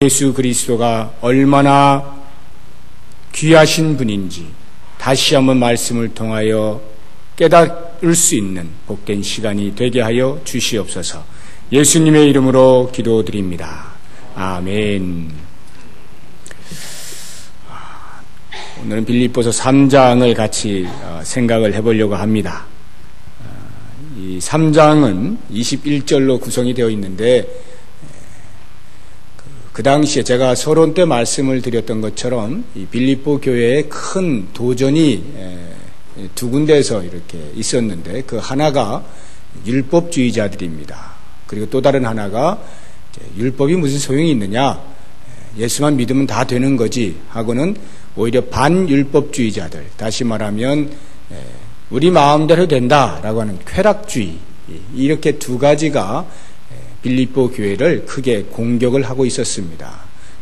예수 그리스도가 얼마나 귀하신 분인지 다시 한번 말씀을 통하여 깨달을 수 있는 복된 시간이 되게 하여 주시옵소서. 예수님의 이름으로 기도드립니다. 아멘. 오늘은 빌립보서 3장을 같이 생각을 해보려고 합니다. 이 3장은 21절로 구성이 되어 있는데 그 당시에 제가 서론 때 말씀을 드렸던 것처럼 이 빌립보 교회에 큰 도전이 두 군데에서 이렇게 있었는데 그 하나가 율법주의자들입니다. 그리고 또 다른 하나가 율법이 무슨 소용이 있느냐, 예수만 믿으면 다 되는 거지 하고는 오히려 반율법주의자들, 다시 말하면 우리 마음대로 된다라고 하는 쾌락주의, 이렇게 두 가지가 빌립보 교회를 크게 공격을 하고 있었습니다.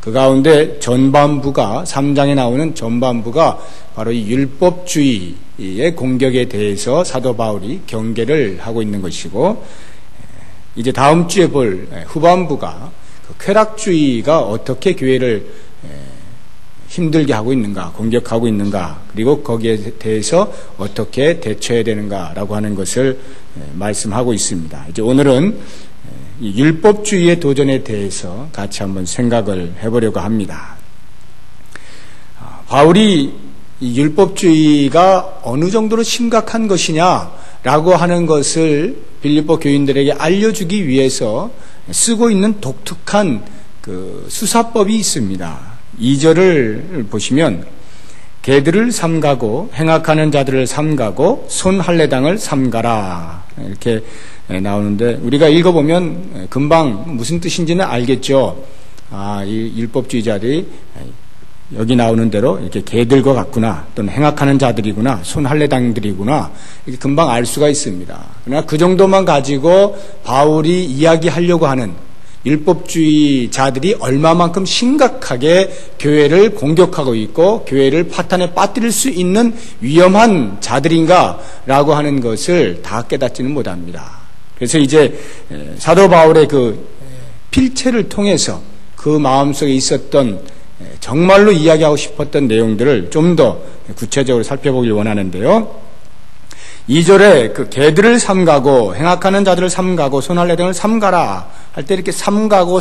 그 가운데 전반부가 3장에 나오는 전반부가 바로 이 율법주의의 공격에 대해서 사도 바울이 경계를 하고 있는 것이고, 이제 다음 주에 볼 후반부가 그 쾌락주의가 어떻게 교회를 힘들게 하고 있는가, 공격하고 있는가, 그리고 거기에 대해서 어떻게 대처해야 되는가라고 하는 것을 말씀하고 있습니다. 이제 오늘은 이 율법주의의 도전에 대해서 같이 한번 생각을 해보려고 합니다. 바울이 이 율법주의가 어느 정도로 심각한 것이냐라고 하는 것을 빌립보 교인들에게 알려주기 위해서 쓰고 있는 독특한 그 수사법이 있습니다. 2절을 보시면 개들을 삼가고 행악하는 자들을 삼가고 손할례당을 삼가라 이렇게 나오는데, 우리가 읽어보면 금방 무슨 뜻인지는 알겠죠. 이 율법주의자들이 여기 나오는 대로 이렇게 개들과 같구나, 또는 행악하는 자들이구나, 손할례당들이구나, 이렇게 금방 알 수가 있습니다. 그러나 그 정도만 가지고 바울이 이야기하려고 하는 율법주의자들이 얼마만큼 심각하게 교회를 공격하고 있고 교회를 파탄에 빠뜨릴 수 있는 위험한 자들인가라고 하는 것을 다 깨닫지는 못합니다. 그래서 이제 사도 바울의 그 필체를 통해서 그 마음속에 있었던 정말로 이야기하고 싶었던 내용들을 좀 더 구체적으로 살펴보길 원하는데요. 2절에 그 개들을 삼가고 행악하는 자들을 삼가고 손할례당을 삼가라 할 때 이렇게 삼가고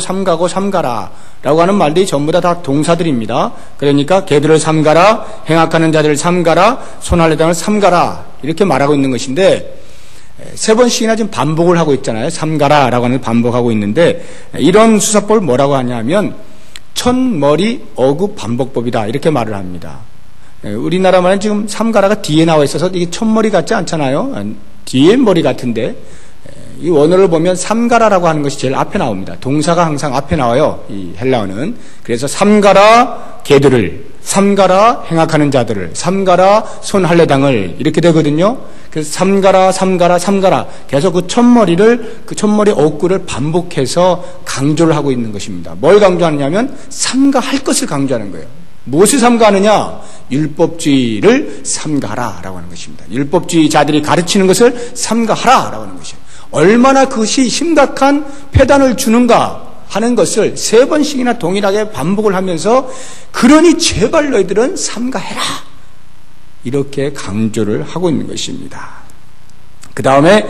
라고 하는 말들이 전부 다 동사들입니다. 그러니까 개들을 삼가라, 행악하는 자들을 삼가라, 손할례당을 삼가라 이렇게 말하고 있는 것인데, 세 번씩이나 지금 반복을 하고 있잖아요. 삼가라 라고 하는 반복하고 있는데, 이런 수사법을 뭐라고 하냐면 첫머리 어구 반복법이다 이렇게 말을 합니다. 우리나라 말은 지금 삼가라가 뒤에 나와 있어서 이게 첫머리 같지 않잖아요. 뒤에 머리 같은데, 이 원어를 보면 삼가라라고 하는 것이 제일 앞에 나옵니다. 동사가 항상 앞에 나와요, 이 헬라어는. 그래서 삼가라 개들을, 삼가라 행악하는 자들을, 삼가라 손할례당을 이렇게 되거든요. 그래서 삼가라 계속 그 첫머리 어구를 반복해서 강조를 하고 있는 것입니다. 뭘 강조하느냐면 삼가할 것을 강조하는 거예요. 무엇을 삼가하느냐? 율법주의를 삼가하라라고 하는 것입니다. 율법주의자들이 가르치는 것을 삼가하라라고 하는 것이에요. 얼마나 그것이 심각한 폐단을 주는가 하는 것을 세 번씩이나 동일하게 반복을 하면서, 그러니 제발 너희들은 삼가해라 이렇게 강조를 하고 있는 것입니다. 그 다음에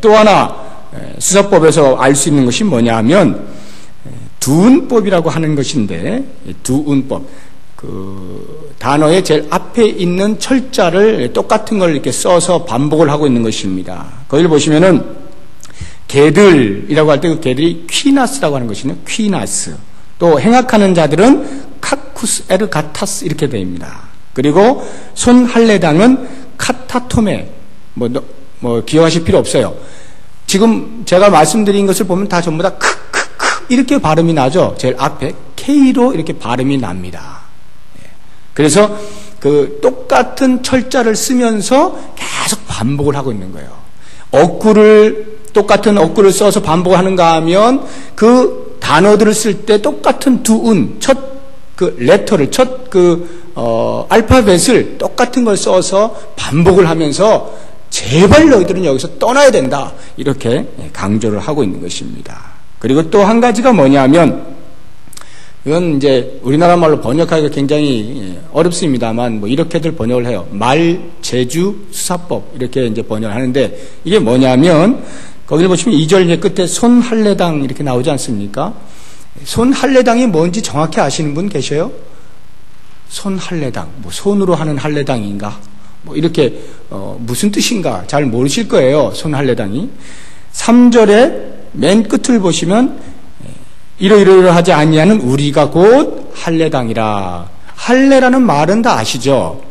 또 하나 수사법에서 알 수 있는 것이 뭐냐 하면 두운법이라고 하는 것인데, 두운법, 그 단어의 제일 앞에 있는 철자를 똑같은 걸 이렇게 써서 반복을 하고 있는 것입니다. 거기를 보시면은 개들이라고 할 때 그 개들이 퀴나스라고 하는 것이거든요. 퀴나스. 또 행악하는 자들은 카쿠스 에르가타스 이렇게 됩니다. 그리고 손할례당은 카타토메. 뭐 기억하실 필요 없어요. 지금 제가 말씀드린 것을 보면 다 전부 다 크크크 이렇게 발음이 나죠. 제일 앞에 K로 이렇게 발음이 납니다. 그래서 그 똑같은 철자를 쓰면서 계속 반복을 하고 있는 거예요. 똑같은 어구를 써서 반복을 하는가 하면 그 단어들을 쓸 때 똑같은 두운, 알파벳을 똑같은 걸 써서 반복을 하면서 제발 너희들은 여기서 떠나야 된다 이렇게 강조를 하고 있는 것입니다. 그리고 또 한 가지가 뭐냐면 이건 이제 우리나라 말로 번역하기가 굉장히 어렵습니다만 뭐 이렇게들 번역을 해요. 말제주 수사법 이렇게 이제 번역을 하는데 이게 뭐냐면 거기를 보시면 2절 끝에 손할례당 이렇게 나오지 않습니까? 손할례당이 뭔지 정확히 아시는 분 계셔요? 손할례당, 뭐 손으로 하는 할례당인가? 뭐 이렇게 무슨 뜻인가 잘 모르실 거예요. 손할례당이 3절에 맨 끝을 보시면 이러이러하지 아니하는 우리가 곧 할례당이라. 할례라는 말은 다 아시죠?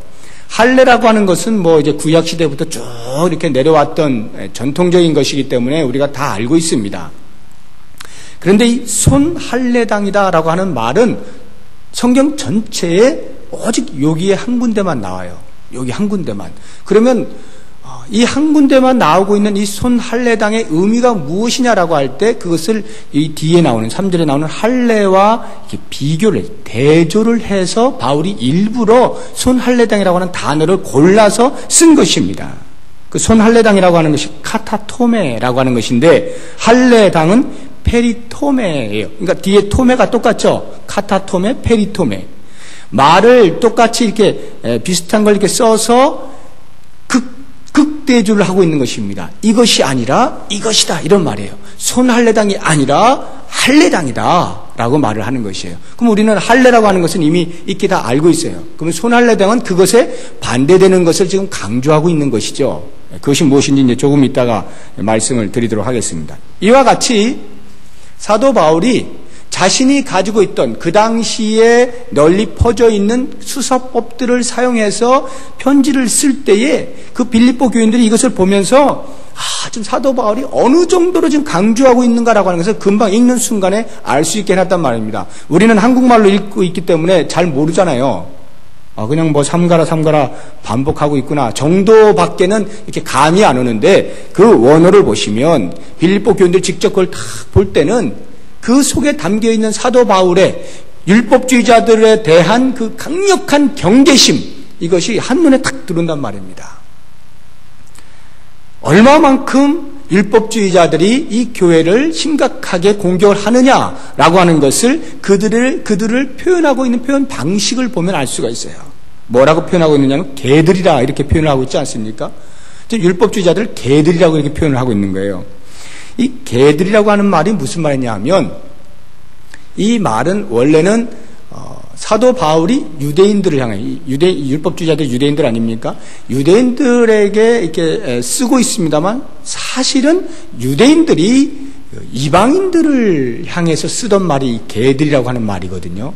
할례라고 하는 것은 뭐 이제 구약 시대부터 쭉 이렇게 내려왔던 전통적인 것이기 때문에 우리가 다 알고 있습니다. 그런데 이 손할례당이다라고 하는 말은 성경 전체에 오직 여기에 한 군데만 나와요. 여기 한 군데만. 그러면 이 한 군데만 나오고 있는 이 손할례당의 의미가 무엇이냐라고 할 때 그것을 이 뒤에 나오는 3절에 나오는 할례와 이렇게 비교를 대조를 해서 바울이 일부러 손할례당이라고 하는 단어를 골라서 쓴 것입니다. 그 손할례당이라고 하는 것이 카타토메라고 하는 것인데 할례당은 페리토메예요. 그러니까 뒤에 토메가 똑같죠. 카타토메, 페리토메. 말을 똑같이 이렇게 비슷한 걸 이렇게 써서 극대조를 하고 있는 것입니다. 이것이 아니라 이것이다 이런 말이에요. 손할례당이 아니라 할례당이다 라고 말을 하는 것이에요. 그럼 우리는 할례라고 하는 것은 이미 익히 다 알고 있어요. 그러면 손할례당은 그것에 반대되는 것을 지금 강조하고 있는 것이죠. 그것이 무엇인지 이제 조금 이따가 말씀을 드리도록 하겠습니다. 이와 같이 사도 바울이 자신이 가지고 있던 그 당시에 널리 퍼져 있는 수서법들을 사용해서 편지를 쓸 때에 그 빌립보 교인들이 이것을 보면서 지금 사도 바울이 어느 정도로 지금 강조하고 있는가라고 하는 것을 금방 읽는 순간에 알 수 있게 해놨단 말입니다. 우리는 한국말로 읽고 있기 때문에 잘 모르잖아요. 그냥 뭐 삼가라 반복하고 있구나 정도밖에는 이렇게 감이 안 오는데 그 원어를 보시면 빌립보 교인들 직접 그걸 다 볼 때는 그 속에 담겨있는 사도 바울의 율법주의자들에 대한 그 강력한 경계심 이것이 한눈에 탁 들어온단 말입니다. 얼마만큼 율법주의자들이 이 교회를 심각하게 공격을 하느냐라고 하는 것을 그들을 표현하고 있는 표현 방식을 보면 알 수가 있어요. 뭐라고 표현하고 있느냐면 개들이라 이렇게 표현을 하고 있지 않습니까? 율법주의자들을 개들이라고 이렇게 표현을 하고 있는 거예요. 이 개들이라고 하는 말이 무슨 말이냐 하면 이 말은 원래는 사도 바울이 유대인들을 향해 율법주의자들 유대인들 아닙니까? 유대인들에게 이렇게 쓰고 있습니다만 사실은 유대인들이 이방인들을 향해서 쓰던 말이 개들이라고 하는 말이거든요.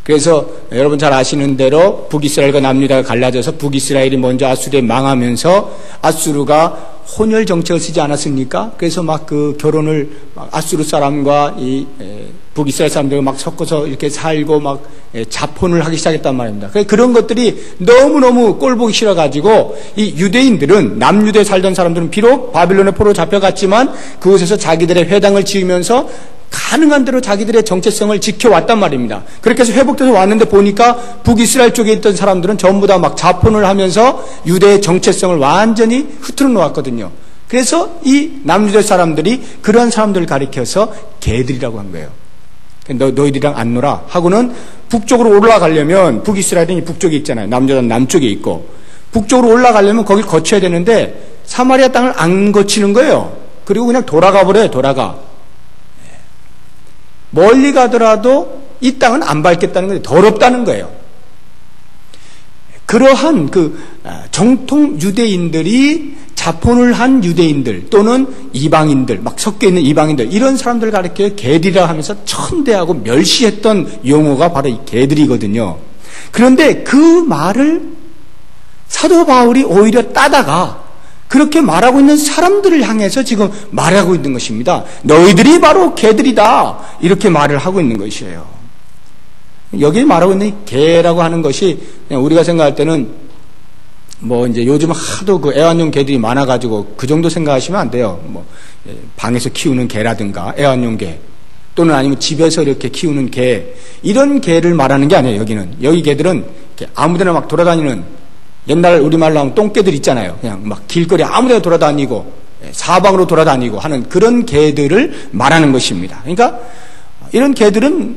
그래서 여러분 잘 아시는 대로 북이스라엘과 남유다가 갈라져서 북이스라엘이 먼저 아수르에 망하면서 아수르가 혼혈 정책을 쓰지 않았습니까? 그래서 막 그 결혼을 아수르 사람과 이 북이스라엘 사람들과 막 섞어서 이렇게 살고 막 자폰을 하기 시작했단 말입니다. 그런 것들이 너무너무 꼴보기 싫어가지고 이 유대인들은 남유대에 살던 사람들은 비록 바빌론의 포로로 잡혀갔지만 그곳에서 자기들의 회당을 지으면서 가능한 대로 자기들의 정체성을 지켜왔단 말입니다. 그렇게 해서 회복돼서 왔는데 보니까 북이스라엘 쪽에 있던 사람들은 전부 다 막 자폰을 하면서 유대의 정체성을 완전히 흐트러 놓았거든요. 그래서 이 남유대 사람들이 그런 사람들을 가리켜서 개들이라고 한 거예요. 너희들이랑 안 놀아 하고는 북쪽으로 올라가려면 북이스라엘은 북쪽에 있잖아요. 남유다는 남쪽에 있고 북쪽으로 올라가려면 거길 거쳐야 되는데 사마리아 땅을 안 거치는 거예요. 그리고 그냥 돌아가 버려요. 멀리 가더라도 이 땅은 안 밟겠다는 거예요. 더럽다는 거예요. 그러한 그 정통 유대인들이 자폰을 한 유대인들 또는 이방인들 막 섞여 있는 이방인들 이런 사람들 가리켜 개들이라 하면서 천대하고 멸시했던 용어가 바로 이 개들이거든요. 그런데 그 말을 사도 바울이 오히려 따다가 그렇게 말하고 있는 사람들을 향해서 지금 말하고 있는 것입니다. 너희들이 바로 개들이다. 이렇게 말을 하고 있는 것이에요. 여기 말하고 있는 개라고 하는 것이 그냥 우리가 생각할 때는 뭐 이제 요즘 하도 그 애완용 개들이 많아가지고 그 정도 생각하시면 안 돼요. 뭐 방에서 키우는 개라든가 애완용 개 또는 아니면 집에서 이렇게 키우는 개 이런 개를 말하는 게 아니에요. 여기 개들은 아무데나 막 돌아다니는 옛날 우리말로 하면 똥개들 있잖아요. 그냥 막 길거리 아무데나 돌아다니고 사방으로 돌아다니고 하는 그런 개들을 말하는 것입니다. 그러니까 이런 개들은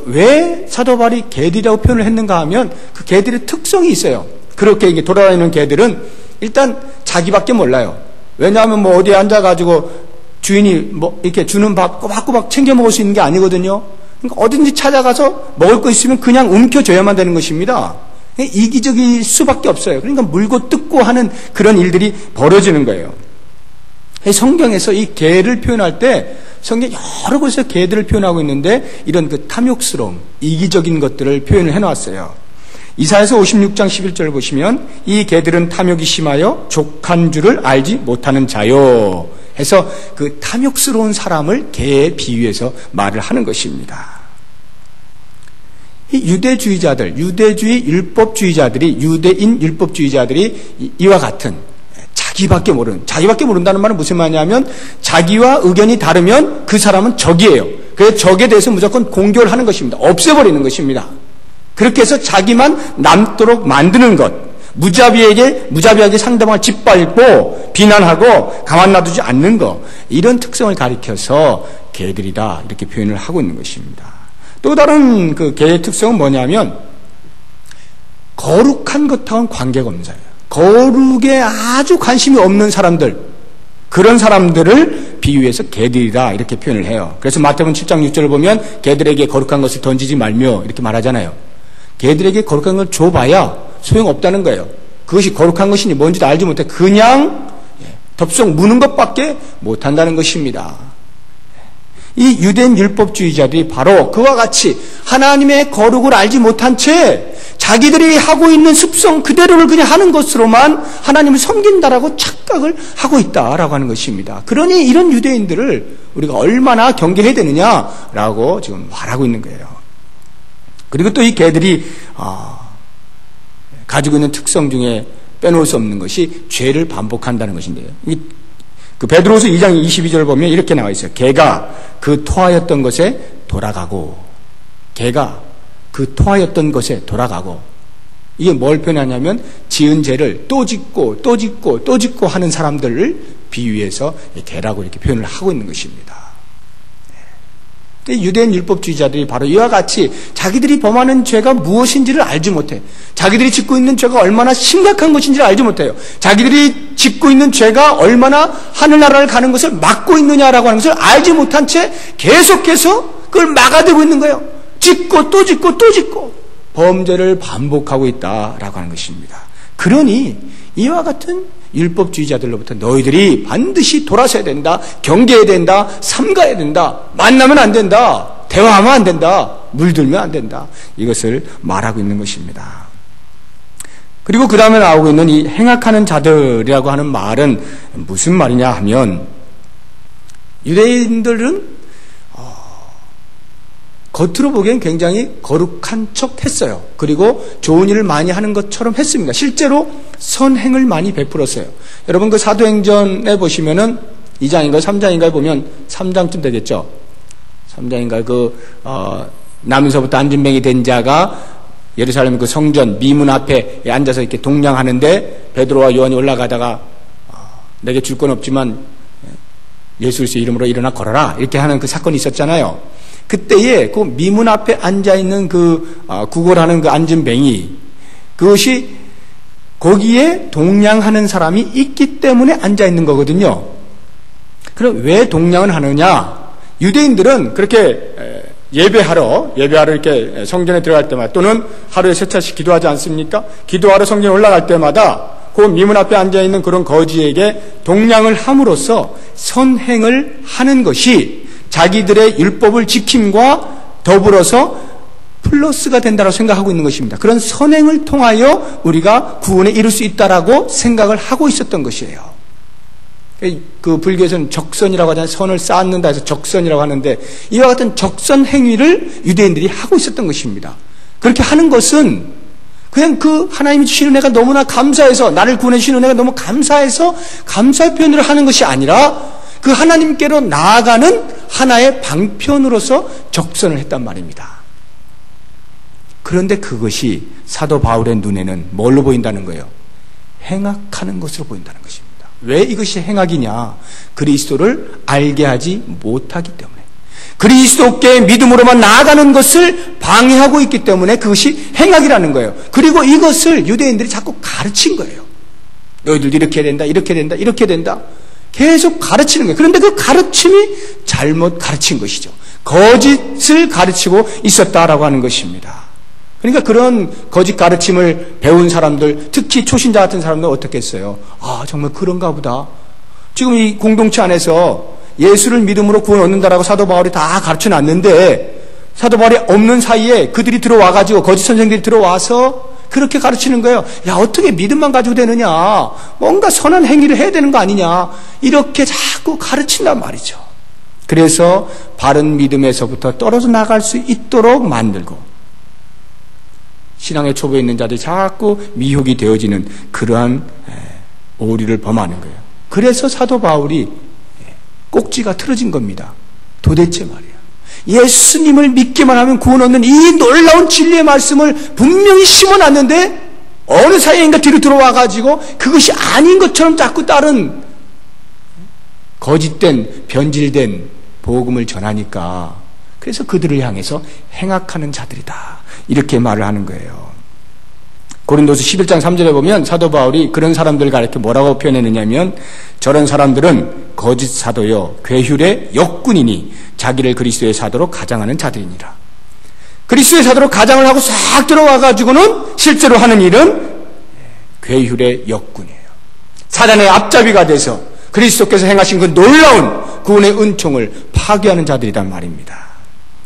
왜 사도 바울이 개들이라고 표현을 했는가 하면 그 개들의 특성이 있어요. 그렇게 이게 돌아다니는 개들은 일단 자기밖에 몰라요. 왜냐하면 뭐 어디에 앉아가지고 주인이 뭐 이렇게 주는 밥 꼬박꼬박 챙겨 먹을 수 있는 게 아니거든요. 그러니까 어딘지 찾아가서 먹을 거 있으면 그냥 움켜줘야만 되는 것입니다. 이기적일 수밖에 없어요. 그러니까 물고 뜯고 하는 그런 일들이 벌어지는 거예요. 성경에서 이 개를 표현할 때 성경 여러 곳에서 개들을 표현하고 있는데 이런 그 탐욕스러움, 이기적인 것들을 표현을 해놨어요. 이사야서 56장 11절을 보시면 이 개들은 탐욕이 심하여 족한 줄을 알지 못하는 자요 해서 그 탐욕스러운 사람을 개에 비유해서 말을 하는 것입니다. 이 유대주의자들, 유대주의 율법주의자들이, 유대인 율법주의자들이 이와 같은 자기밖에 모른다는 말은 무슨 말이냐면 자기와 의견이 다르면 그 사람은 적이에요. 그래서 적에 대해서 무조건 공격을 하는 것입니다. 없애버리는 것입니다. 그렇게 해서 자기만 남도록 만드는 것, 무자비하게 상대방을 짓밟고 비난하고 가만 놔두지 않는 것, 이런 특성을 가리켜서 개들이다 이렇게 표현을 하고 있는 것입니다. 또 다른 그 개의 특성은 뭐냐면 거룩한 것하고는 관계가 없는 사람이에요. 거룩에 아주 관심이 없는 사람들, 그런 사람들을 비유해서 개들이다 이렇게 표현을 해요. 그래서 마태복음 7장 6절을 보면 개들에게 거룩한 것을 던지지 말며 이렇게 말하잖아요. 개들에게 거룩한 걸 줘봐야 소용없다는 거예요. 그것이 거룩한 것이니 뭔지도 알지 못해 그냥 덥석 무는 것밖에 못한다는 것입니다. 이 유대인 율법주의자들이 바로 그와 같이 하나님의 거룩을 알지 못한 채 자기들이 하고 있는 습성 그대로를 그냥 하는 것으로만 하나님을 섬긴다라고 착각을 하고 있다라고 하는 것입니다. 그러니 이런 유대인들을 우리가 얼마나 경계해야 되느냐라고 지금 말하고 있는 거예요. 그리고 또 이 개들이 가지고 있는 특성 중에 빼놓을 수 없는 것이 죄를 반복한다는 것인데요. 그 베드로서 2장 22절을 보면 이렇게 나와 있어요. 개가 그 토하였던 것에 돌아가고, 개가 그 토하였던 것에 돌아가고. 이게 뭘 표현하냐면 지은 죄를 또 짓고 또 짓고 또 짓고 하는 사람들을 비유해서 개라고 이렇게 표현을 하고 있는 것입니다. 유대인 율법주의자들이 바로 이와 같이 자기들이 범하는 죄가 무엇인지를 알지 못해. 자기들이 짓고 있는 죄가 얼마나 심각한 것인지를 알지 못해요. 자기들이 짓고 있는 죄가 얼마나 하늘나라를 가는 것을 막고 있느냐라고 하는 것을 알지 못한 채 계속해서 그걸 막아대고 있는 거예요. 짓고 또 짓고 또 짓고 범죄를 반복하고 있다라고 하는 것입니다. 그러니 이와 같은 율법주의자들로부터 너희들이 반드시 돌아서야 된다, 경계해야 된다, 삼가해야 된다, 만나면 안 된다, 대화하면 안 된다, 물들면 안 된다, 이것을 말하고 있는 것입니다. 그리고 그 다음에 나오고 있는 이 행악하는 자들이라고 하는 말은 무슨 말이냐 하면 유대인들은 겉으로 보기엔 굉장히 거룩한 척 했어요. 그리고 좋은 일을 많이 하는 것처럼 했습니다. 실제로 선행을 많이 베풀었어요. 여러분 그 사도행전에 보시면은 2장인가 3장인가에 보면 3장쯤 되겠죠. 3장인가 나면서부터 안진뱅이 된 자가 예루살렘 그 성전 미문 앞에 앉아서 이렇게 동냥하는데 베드로와 요한이 올라가다가 내게 줄 건 없지만 예수 그리스도의 이름으로 일어나 걸어라 이렇게 하는 그 사건이 있었잖아요. 그때에 그 미문 앞에 앉아있는 그 구걸하는 그 안진뱅이, 그것이 거기에 동냥하는 사람이 있기 때문에 앉아있는 거거든요. 그럼 왜 동냥을 하느냐? 유대인들은 그렇게 예배하러 이렇게 성전에 들어갈 때마다 또는 하루에 3차씩 기도하지 않습니까? 기도하러 성전에 올라갈 때마다 그 미문 앞에 앉아있는 그런 거지에게 동냥을 함으로써 선행을 하는 것이 자기들의 율법을 지킴과 더불어서 플러스가 된다고 생각하고 있는 것입니다. 그런 선행을 통하여 우리가 구원에 이룰 수 있다라고 생각을 하고 있었던 것이에요. 그 불교에서는 적선이라고 하잖아요. 선을 쌓는다 해서 적선이라고 하는데 이와 같은 적선 행위를 유대인들이 하고 있었던 것입니다. 그렇게 하는 것은 그냥 그 하나님이 주신 은혜가 너무나 감사해서, 나를 구원해 주신 은혜가 너무 감사해서 감사의 표현을 하는 것이 아니라 그 하나님께로 나아가는 하나의 방편으로서 적선을 했단 말입니다. 그런데 그것이 사도 바울의 눈에는 뭘로 보인다는 거예요? 행악하는 것으로 보인다는 것입니다. 왜 이것이 행악이냐? 그리스도를 알게 하지 못하기 때문에. 그리스도께 믿음으로만 나아가는 것을 방해하고 있기 때문에 그것이 행악이라는 거예요. 그리고 이것을 유대인들이 자꾸 가르친 거예요. 너희들 이렇게 된다, 이렇게 된다, 이렇게 된다. 계속 가르치는 거예요. 그런데 그 가르침이 잘못 가르친 것이죠. 거짓을 가르치고 있었다라고 하는 것입니다. 그러니까 그런 거짓 가르침을 배운 사람들, 특히 초신자 같은 사람들은 어떻게 했어요? 아, 정말 그런가 보다. 지금 이 공동체 안에서 예수를 믿음으로 구원 얻는다라고 사도 바울이 다 가르쳐 놨는데 사도 바울이 없는 사이에 그들이 들어와가지고 거짓 선생들이 들어와서 그렇게 가르치는 거예요. 야, 어떻게 믿음만 가지고 되느냐? 뭔가 선한 행위를 해야 되는 거 아니냐? 이렇게 자꾸 가르친단 말이죠. 그래서 바른 믿음에서부터 떨어져 나갈 수 있도록 만들고 신앙의 초보에 있는 자들이 자꾸 미혹이 되어지는 그러한 오류를 범하는 거예요. 그래서 사도 바울이 꼭지가 틀어진 겁니다. 도대체 말이야. 예수님을 믿기만 하면 구원 얻는 이 놀라운 진리의 말씀을 분명히 심어놨는데 어느 사이인가 뒤로 들어와가지고 그것이 아닌 것처럼 자꾸 다른 거짓된 변질된 복음을 전하니까 그래서 그들을 향해서 행악하는 자들이다. 이렇게 말을 하는 거예요. 고린도서 11장 3절에 보면 사도 바울이 그런 사람들을 가리켜 뭐라고 표현했느냐면 저런 사람들은 거짓 사도요 괴휼의 역군이니 자기를 그리스도의 사도로 가장하는 자들이니라. 그리스도의 사도로 가장을 하고 싹 들어와가지고는 실제로 하는 일은 괴휼의 역군이에요. 사단의 앞잡이가 돼서 그리스도께서 행하신 그 놀라운 구원의 은총을 파괴하는 자들이란 말입니다.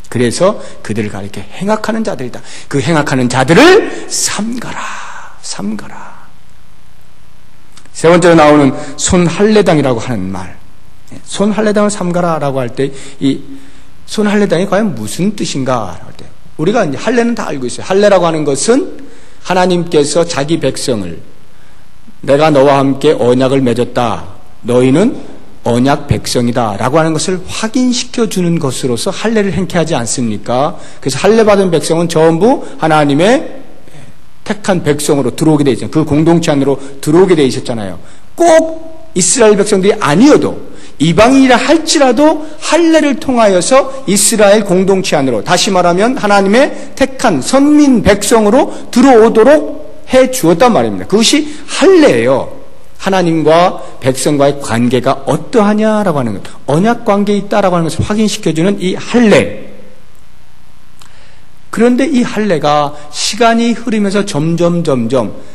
그래서 그들을 가리켜 행악하는 자들이다. 그 행악하는 자들을 삼가라. 삼가라. 세 번째로 나오는 손할례당이라고 하는 말. 손할례당을 삼가라라고 할 때 이 손할례당이 과연 무슨 뜻인가 할 때 우리가 이제 할례는 다 알고 있어요. 할례라고 하는 것은 하나님께서 자기 백성을 내가 너와 함께 언약을 맺었다. 너희는 언약 백성이다 라고 하는 것을 확인시켜 주는 것으로서 할례를 행케하지 않습니까? 그래서 할례 받은 백성은 전부 하나님의 택한 백성으로 들어오게 되어 있잖아요. 그 공동체 안으로 들어오게 되어 있었잖아요. 꼭 이스라엘 백성들이 아니어도 이방인이라 할지라도 할례를 통하여서 이스라엘 공동체 안으로 다시 말하면 하나님의 택한 선민 백성으로 들어오도록 해 주었단 말입니다. 그것이 할례예요. 하나님과 백성과의 관계가 어떠하냐라고 하는 것, 언약 관계에 있다라고 하는 것을 확인시켜주는 이 할례. 그런데 이 할례가 시간이 흐르면서 점점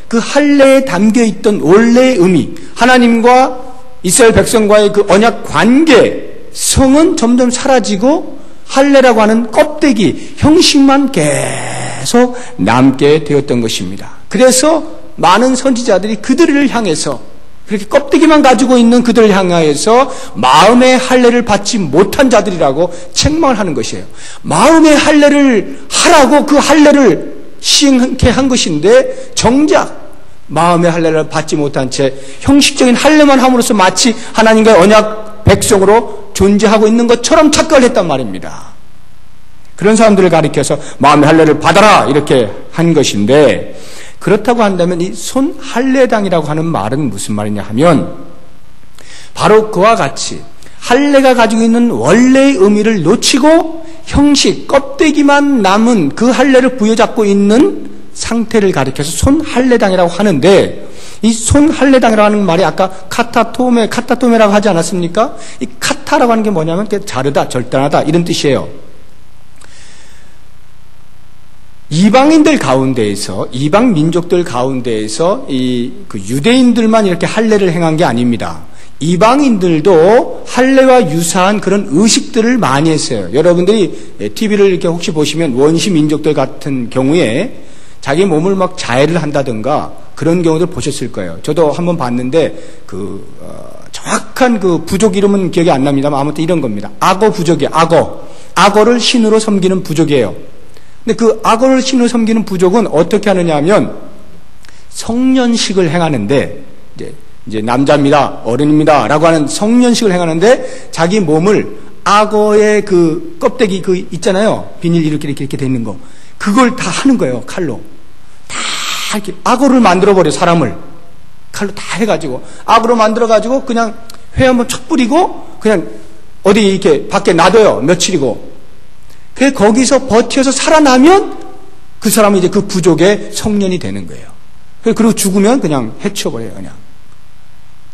그 할례에 담겨있던 원래의 의미, 하나님과 이스라엘 백성과의 그 언약 관계, 성은 점점 사라지고 할례라고 하는 껍데기, 형식만 계속 남게 되었던 것입니다. 그래서 많은 선지자들이 그들을 향해서 그렇게 껍데기만 가지고 있는 그들을 향하여서 마음의 할례를 받지 못한 자들이라고 책망을 하는 것이에요. 마음의 할례를 하라고 그 할례를 시행케 한 것인데 정작 마음의 할례를 받지 못한 채 형식적인 할례만 함으로써 마치 하나님과의 언약 백성으로 존재하고 있는 것처럼 착각을 했단 말입니다. 그런 사람들을 가리켜서 마음의 할례를 받아라 이렇게 한 것인데 그렇다고 한다면 이 손할례당이라고 하는 말은 무슨 말이냐 하면 바로 그와 같이 할례가 가지고 있는 원래의 의미를 놓치고 형식, 껍데기만 남은 그 할례를 부여잡고 있는 상태를 가리켜서 손할례당이라고 하는데 이 손할례당이라고 하는 말이 아까 카타토메라고 하지 않았습니까? 이 카타라고 하는 게 뭐냐면 자르다, 절단하다 이런 뜻이에요. 이방인들 가운데에서 이방 민족들 가운데에서 그 유대인들만 이렇게 할례를 행한 게 아닙니다. 이방인들도 할례와 유사한 그런 의식들을 많이 했어요. 여러분들이 TV를 이렇게 혹시 보시면 원시 민족들 같은 경우에 자기 몸을 막 자해를 한다든가 그런 경우들 보셨을 거예요. 저도 한번 봤는데 정확한 그 부족 이름은 기억이 안 납니다만 아무튼 이런 겁니다. 악어 부족이에요. 악어를 신으로 섬기는 부족이에요. 근데 그 악어를 신으로 섬기는 부족은 어떻게 하느냐 하면 성년식을 행하는데 이제 남자입니다, 어른입니다 라고 하는 성년식을 행하는데 자기 몸을 악어의 그 껍데기 그 있잖아요. 비닐 이렇게 돼 있는 거. 그걸 다 하는 거예요. 칼로. 다 이렇게 악어를 만들어버려 사람을. 칼로 다 해가지고. 악어로 만들어가지고 그냥 회 한번 척 뿌리고 그냥 어디 이렇게 밖에 놔둬요. 며칠이고. 그래서 거기서 버텨서 살아나면 그 사람은 이제 그 부족의 성년이 되는 거예요. 그리고 죽으면 그냥 해쳐버려요. 그냥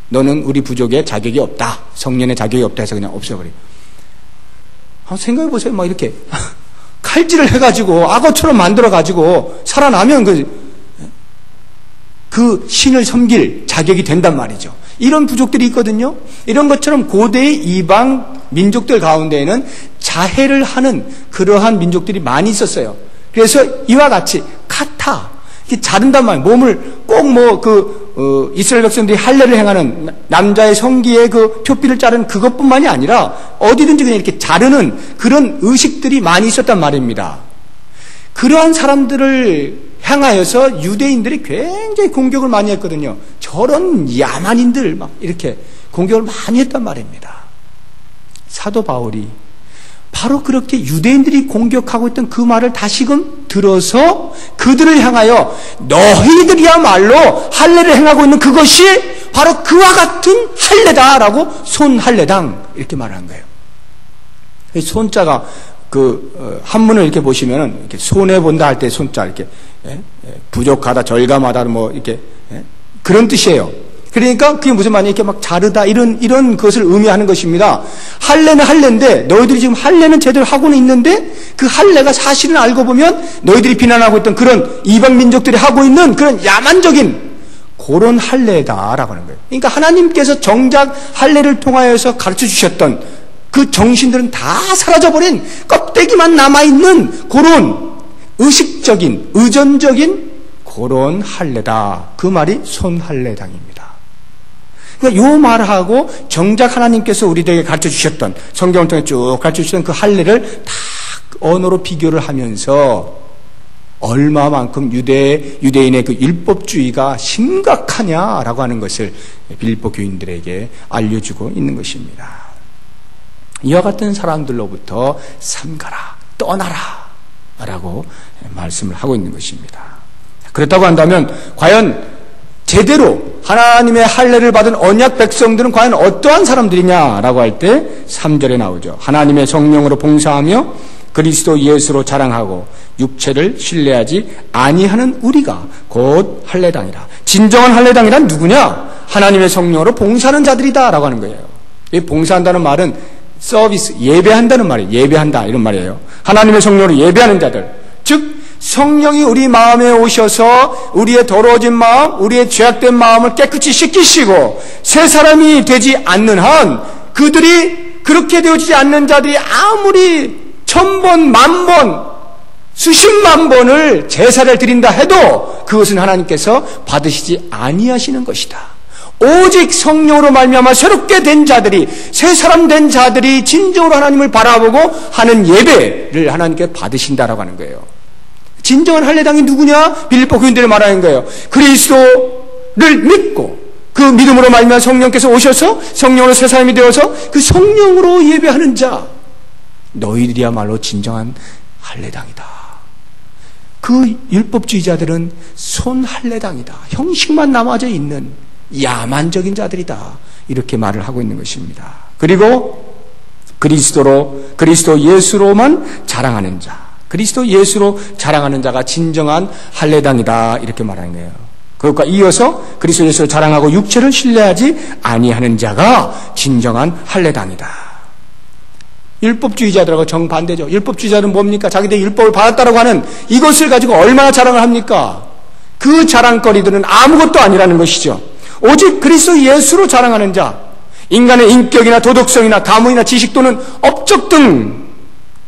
너는 우리 부족의 자격이 없다, 성년의 자격이 없다 해서 그냥 없애버려요. 한번 생각해 보세요. 막 이렇게 칼질을 해가지고 악어처럼 만들어가지고 살아나면 그 신을 섬길 자격이 된단 말이죠. 이런 부족들이 있거든요. 이런 것처럼 고대의 이방 민족들 가운데에는 자해를 하는 그러한 민족들이 많이 있었어요. 그래서 이와 같이 카타, 이렇게 자른단 말이에요. 몸을 꼭 이스라엘 백성들이 할례를 행하는 남자의 성기의 그 표피를 자르는 그것뿐만이 아니라 어디든지 그냥 이렇게 자르는 그런 의식들이 많이 있었단 말입니다. 그러한 사람들을 향하여서 유대인들이 굉장히 공격을 많이 했거든요. 저런 야만인들 막 이렇게 공격을 많이 했단 말입니다. 사도 바울이 바로 그렇게 유대인들이 공격하고 있던 그 말을 다시금 들어서 그들을 향하여 너희들이야말로 할례를 행하고 있는 그것이 바로 그와 같은 할례다라고 손할례당 이렇게 말한 거예요. 손자가 한문을 이렇게 보시면은 이렇게 손해 본다 할 때 손자 이렇게 부족하다, 절감하다 뭐 이렇게 그런 뜻이에요. 그러니까 그게 무슨 말이냐, 이렇게 막 자르다 이런 것을 의미하는 것입니다. 할례는 할례인데 너희들이 지금 할례는 제대로 하고는 있는데 그 할례가 사실은 알고 보면 너희들이 비난하고 있던 그런 이방 민족들이 하고 있는 그런 야만적인 그런 할례다라고 하는 거예요. 그러니까 하나님께서 정작 할례를 통하여서 가르쳐 주셨던 그 정신들은 다 사라져버린 껍데기만 남아있는 그런 의식적인 의존적인 그런 할례다. 그 말이 손할례당입니다. 그러니까 요 말하고 정작 하나님께서 우리들에게 가르쳐 주셨던, 성경을 통해 쭉 가르쳐 주셨던 그 할례를 다 언어로 비교를 하면서 얼마만큼 유대인의 그 율법주의가 심각하냐라고 하는 것을 빌립보 교인들에게 알려주고 있는 것입니다. 이와 같은 사람들로부터 삼가라, 떠나라 라고 말씀을 하고 있는 것입니다. 그렇다고 한다면 과연 제대로 하나님의 할례를 받은 언약 백성들은 과연 어떠한 사람들이냐라고 할 때 3절에 나오죠. 하나님의 성령으로 봉사하며 그리스도 예수로 자랑하고 육체를 신뢰하지 아니하는 우리가 곧 할례당이라. 진정한 할례당이란 누구냐? 하나님의 성령으로 봉사하는 자들이다 라고 하는 거예요. 이 봉사한다는 말은 서비스, 예배한다는 말이에요. 예배한다 이런 말이에요. 하나님의 성령으로 예배하는 자들, 즉 성령이 우리 마음에 오셔서 우리의 더러워진 마음, 우리의 죄악된 마음을 깨끗이 씻기시고 새 사람이 되지 않는 한, 그들이 그렇게 되어지지 않는 자들이 아무리 1000번, 10,000번, 수십만 번을 제사를 드린다 해도 그것은 하나님께서 받으시지 아니하시는 것이다. 오직 성령으로 말미암아 새롭게 된 자들이, 새 사람 된 자들이 진정으로 하나님을 바라보고 하는 예배를 하나님께 받으신다라고 하는 거예요. 진정한 할례당이 누구냐? 빌립보 교인들이 말하는 거예요. 그리스도를 믿고 그 믿음으로 말미암아 성령께서 오셔서 성령으로 새 사람이 되어서 그 성령으로 예배하는 자, 너희들이야말로 진정한 할례당이다. 그 율법주의자들은 손할례당이다. 형식만 남아져 있는 야만적인 자들이다. 이렇게 말을 하고 있는 것입니다. 그리고 그리스도 예수로만 자랑하는 자, 그리스도 예수로 자랑하는 자가 진정한 할례당이다. 이렇게 말하는 거예요. 그것과 이어서 그리스도 예수로 자랑하고 육체를 신뢰하지 아니하는 자가 진정한 할례당이다. 율법주의자들하고 정반대죠. 율법주의자는 뭡니까? 자기들이 율법을 받았다라고 하는 이것을 가지고 얼마나 자랑을 합니까? 그 자랑거리들은 아무것도 아니라는 것이죠. 오직 그리스도 예수로 자랑하는 자, 인간의 인격이나 도덕성이나 가문이나 지식 또는 업적 등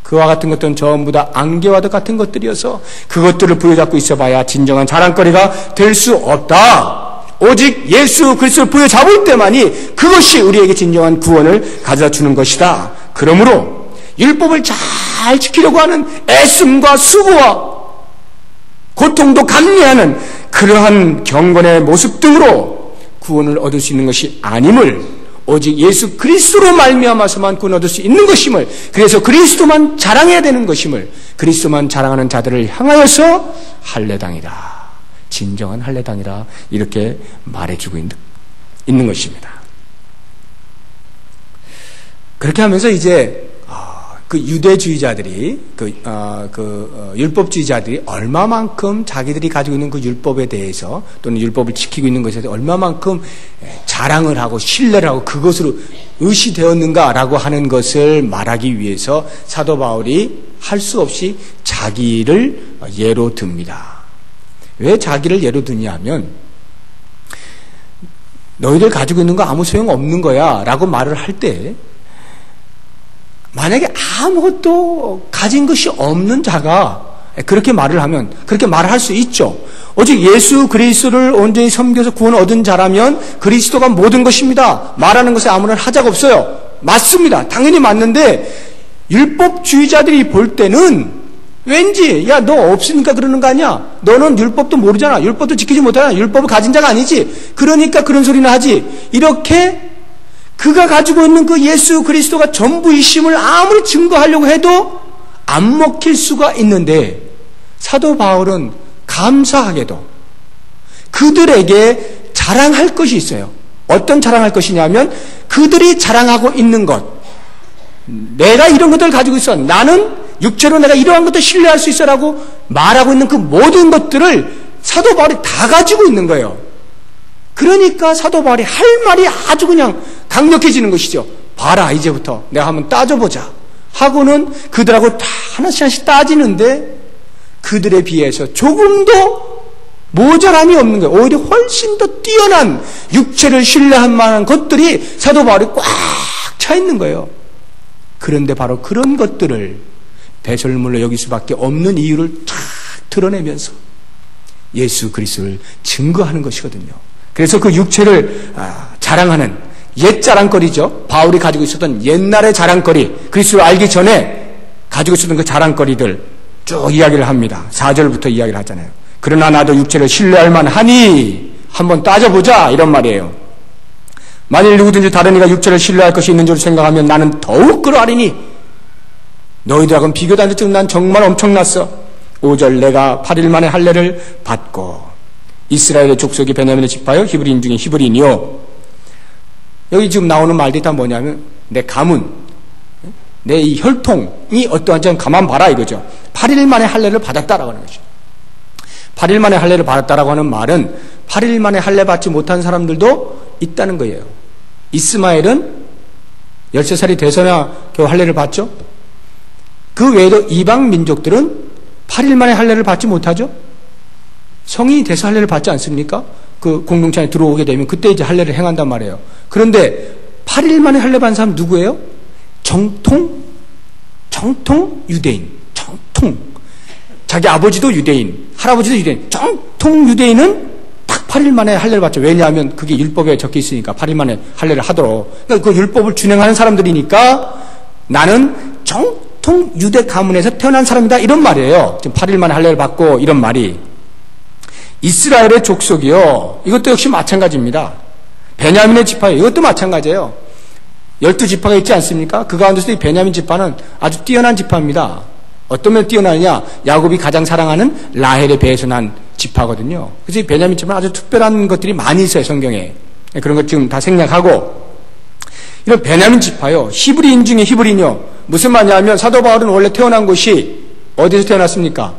그와 같은 것들은 전부 다 안개와도 같은 것들이어서 그것들을 부여잡고 있어봐야 진정한 자랑거리가 될 수 없다. 오직 예수 그리스도를 부여잡을 때만이 그것이 우리에게 진정한 구원을 가져다 주는 것이다. 그러므로 율법을 잘 지키려고 하는 애씀과 수고와 고통도 감내하는 그러한 경건의 모습 등으로 구원을 얻을 수 있는 것이 아님을, 오직 예수 그리스도로 말미암아서만 구원 얻을 수 있는 것임을, 그래서 그리스도만 자랑해야 되는 것임을, 그리스도만 자랑하는 자들을 향하여서 할례당이다, 진정한 할례당이라 이렇게 말해주고 있는 것입니다. 그렇게 하면서 이제 그 유대주의자들이, 율법주의자들이 얼마만큼 자기들이 가지고 있는 그 율법에 대해서 또는 율법을 지키고 있는 것에 대해서 얼마만큼 자랑을 하고 신뢰를 하고 그것으로 의시되었는가라고 하는 것을 말하기 위해서 사도 바울이 할 수 없이 자기를 예로 듭니다. 왜 자기를 예로 드냐면 너희들 가지고 있는 거 아무 소용 없는 거야 라고 말을 할 때 만약에 아무것도 가진 것이 없는 자가 그렇게 말을 하면 그렇게 말을 할 수 있죠. 오직 예수 그리스도를 온전히 섬겨서 구원 얻은 자라면 그리스도가 모든 것입니다. 말하는 것에 아무런 하자가 없어요. 맞습니다. 당연히 맞는데 율법주의자들이 볼 때는 왠지 야 너 없으니까 그러는 거 아니야. 너는 율법도 모르잖아. 율법도 지키지 못하잖아. 율법을 가진 자가 아니지. 그러니까 그런 소리나 하지. 이렇게 그가 가지고 있는 그 예수 그리스도가 전부이심을 아무리 증거하려고 해도 안 먹힐 수가 있는데 사도 바울은 감사하게도 그들에게 자랑할 것이 있어요. 어떤 자랑할 것이냐면 그들이 자랑하고 있는 것. 내가 이런 것들을 가지고 있어. 나는 육체로 내가 이러한 것들 신뢰할 수 있어라고 말하고 있는 그 모든 것들을 사도 바울이 다 가지고 있는 거예요. 그러니까 사도 바울이 할 말이 아주 그냥 강력해지는 것이죠. 봐라 이제부터 내가 한번 따져보자 하고는 그들하고 다 하나씩 따지는데 그들에 비해서 조금도 모자람이 없는 거예요. 오히려 훨씬 더 뛰어난 육체를 신뢰할 만한 것들이 사도 바울이 꽉 차 있는 거예요. 그런데 바로 그런 것들을 배설물로 여길 수밖에 없는 이유를 쫙 드러내면서 예수 그리스도를 증거하는 것이거든요. 그래서 그 육체를 자랑하는 옛 자랑거리죠. 바울이 가지고 있었던 옛날의 자랑거리, 그리스도를 알기 전에 가지고 있었던 그 자랑거리들 쭉 이야기를 합니다. 4절부터 이야기를 하잖아요. 그러나 나도 육체를 신뢰할 만하니 한번 따져보자 이런 말이에요. 만일 누구든지 다른 이가 육체를 신뢰할 것이 있는 줄 생각하면 나는 더욱 그러하리니 너희들하고는 비교도 안 됐지만 난 정말 엄청났어. 5절 내가 8일 만에 할례를 받고 이스라엘의 족속이 베냐민의 지파요 히브리인 중에 히브리인이요. 여기 지금 나오는 말들이 다 뭐냐면 내 가문, 내 이 혈통이 어떠한지 가만 봐라 이거죠. 8일 만에 할례를 받았다라고 하는 거죠. 8일 만에 할례를 받았다라고 하는 말은 8일 만에 할례 받지 못한 사람들도 있다는 거예요. 이스마엘은 13살이 돼서야 겨우 할례를 받죠. 그 외에도 이방 민족들은 8일 만에 할례를 받지 못하죠. 성인이 돼서 할례를 받지 않습니까? 그 공동체 안에 들어오게 되면 그때 이제 할례를 행한단 말이에요. 그런데 8일 만에 할례 받은 사람 누구예요? 정통 유대인. 정통. 자기 아버지도 유대인, 할아버지도 유대인. 정통 유대인은 딱 8일 만에 할례를 받죠. 왜냐하면 그게 율법에 적혀 있으니까 8일 만에 할례를 하도록. 그러니까 그 율법을 준행하는 사람들이니까 나는 정통 유대 가문에서 태어난 사람이다 이런 말이에요. 지금 8일 만에 할례를 받고 이런 말이. 이스라엘의 족속이요. 이것도 역시 마찬가지입니다. 베냐민의 지파요. 이것도 마찬가지예요. 12지파가 있지 않습니까? 그 가운데서 이 베냐민 지파는 아주 뛰어난 지파입니다. 어떤 면에 뛰어나느냐? 야곱이 가장 사랑하는 라헬의 배에서 난 지파거든요. 그래서 이 베냐민 지파는 아주 특별한 것들이 많이 있어요, 성경에. 그런 것 지금 다 생략하고. 이런 베냐민 지파요. 히브리인 중에 히브리인이요. 무슨 말이냐면 사도 바울은 원래 태어난 곳이 어디서 태어났습니까?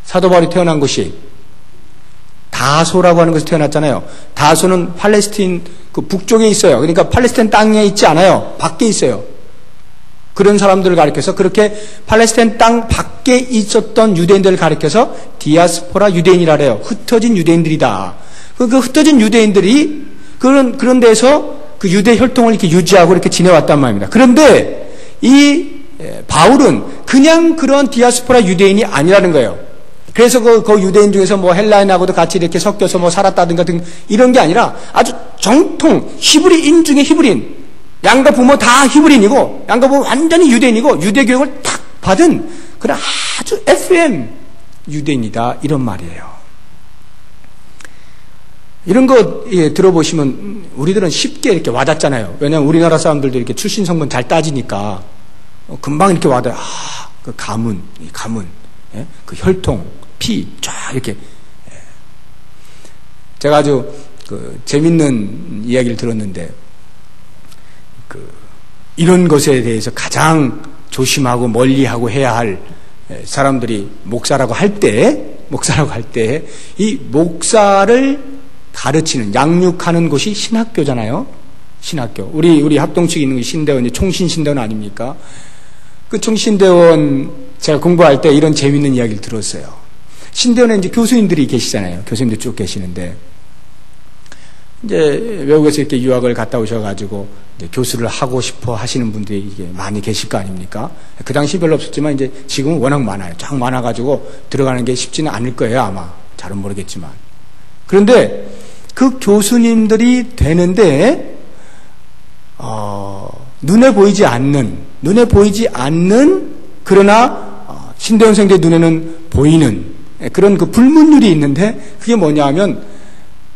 사도 바울이 태어난 곳이 다소라고 하는 곳에서 태어났잖아요. 다소는 팔레스틴 그 북쪽에 있어요. 그러니까 팔레스타인 땅에 있지 않아요. 밖에 있어요. 그런 사람들을 가리켜서 그렇게 팔레스타인 땅 밖에 있었던 유대인들을 가리켜서 디아스포라 유대인이라 그래요. 흩어진 유대인들이다. 그 흩어진 유대인들이 그런 데서 그 유대 혈통을 이렇게 유지하고 이렇게 지내왔단 말입니다. 그런데 이 바울은 그냥 그런 디아스포라 유대인이 아니라는 거예요. 그래서 그 유대인 중에서 뭐 헬라인하고도 같이 이렇게 섞여서 뭐 살았다든가 등 이런 게 아니라 아주 정통 히브리인 중에 히브리인. 양가 부모 다 히브리인이고 양가 부모 완전히 유대인이고 유대 교육을 딱 받은 그런 아주 FM 유대인이다 이런 말이에요. 이런 거 들어보시면 우리들은 쉽게 이렇게 와닿잖아요. 왜냐하면 우리나라 사람들도 이렇게 출신 성분 잘 따지니까 금방 이렇게 와닿아요. 그 가문, 그 혈통, 피 쫙 이렇게. 제가 아주 재밌는 이야기를 들었는데 이런 것에 대해서 가장 조심하고 멀리하고 해야 할 사람들이 목사라고 할 때, 이 목사를 가르치는, 양육하는 곳이 신학교잖아요. 신학교. 우리 합동 측에 있는 게 신대원, 총신신대원 아닙니까? 그 총신대원 제가 공부할 때 이런 재밌는 이야기를 들었어요. 신대원에 이제 교수님들이 계시잖아요. 교수님들 쭉 계시는데, 이제 외국에서 이렇게 유학을 갔다 오셔가지고 이제 교수를 하고 싶어 하시는 분들이 이게 많이 계실 거 아닙니까? 그 당시 별로 없었지만 이제 지금은 워낙 많아요. 쫙 많아가지고 들어가는 게 쉽지는 않을 거예요, 아마. 잘은 모르겠지만. 그런데 그 교수님들이 되는데, 눈에 보이지 않는, 그러나 신대원생들 눈에는 보이는 그런 그 불문율이 있는데, 그게 뭐냐 하면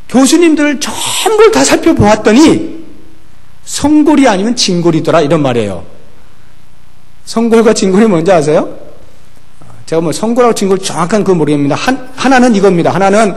교수님들을 전부 다 살펴보았더니 성골이 아니면 진골이더라, 이런 말이에요. 성골과 진골이 뭔지 아세요? 제가 뭐 성골하고 진골 정확한 그건 모르겠습니다. 하나는 이겁니다. 하나는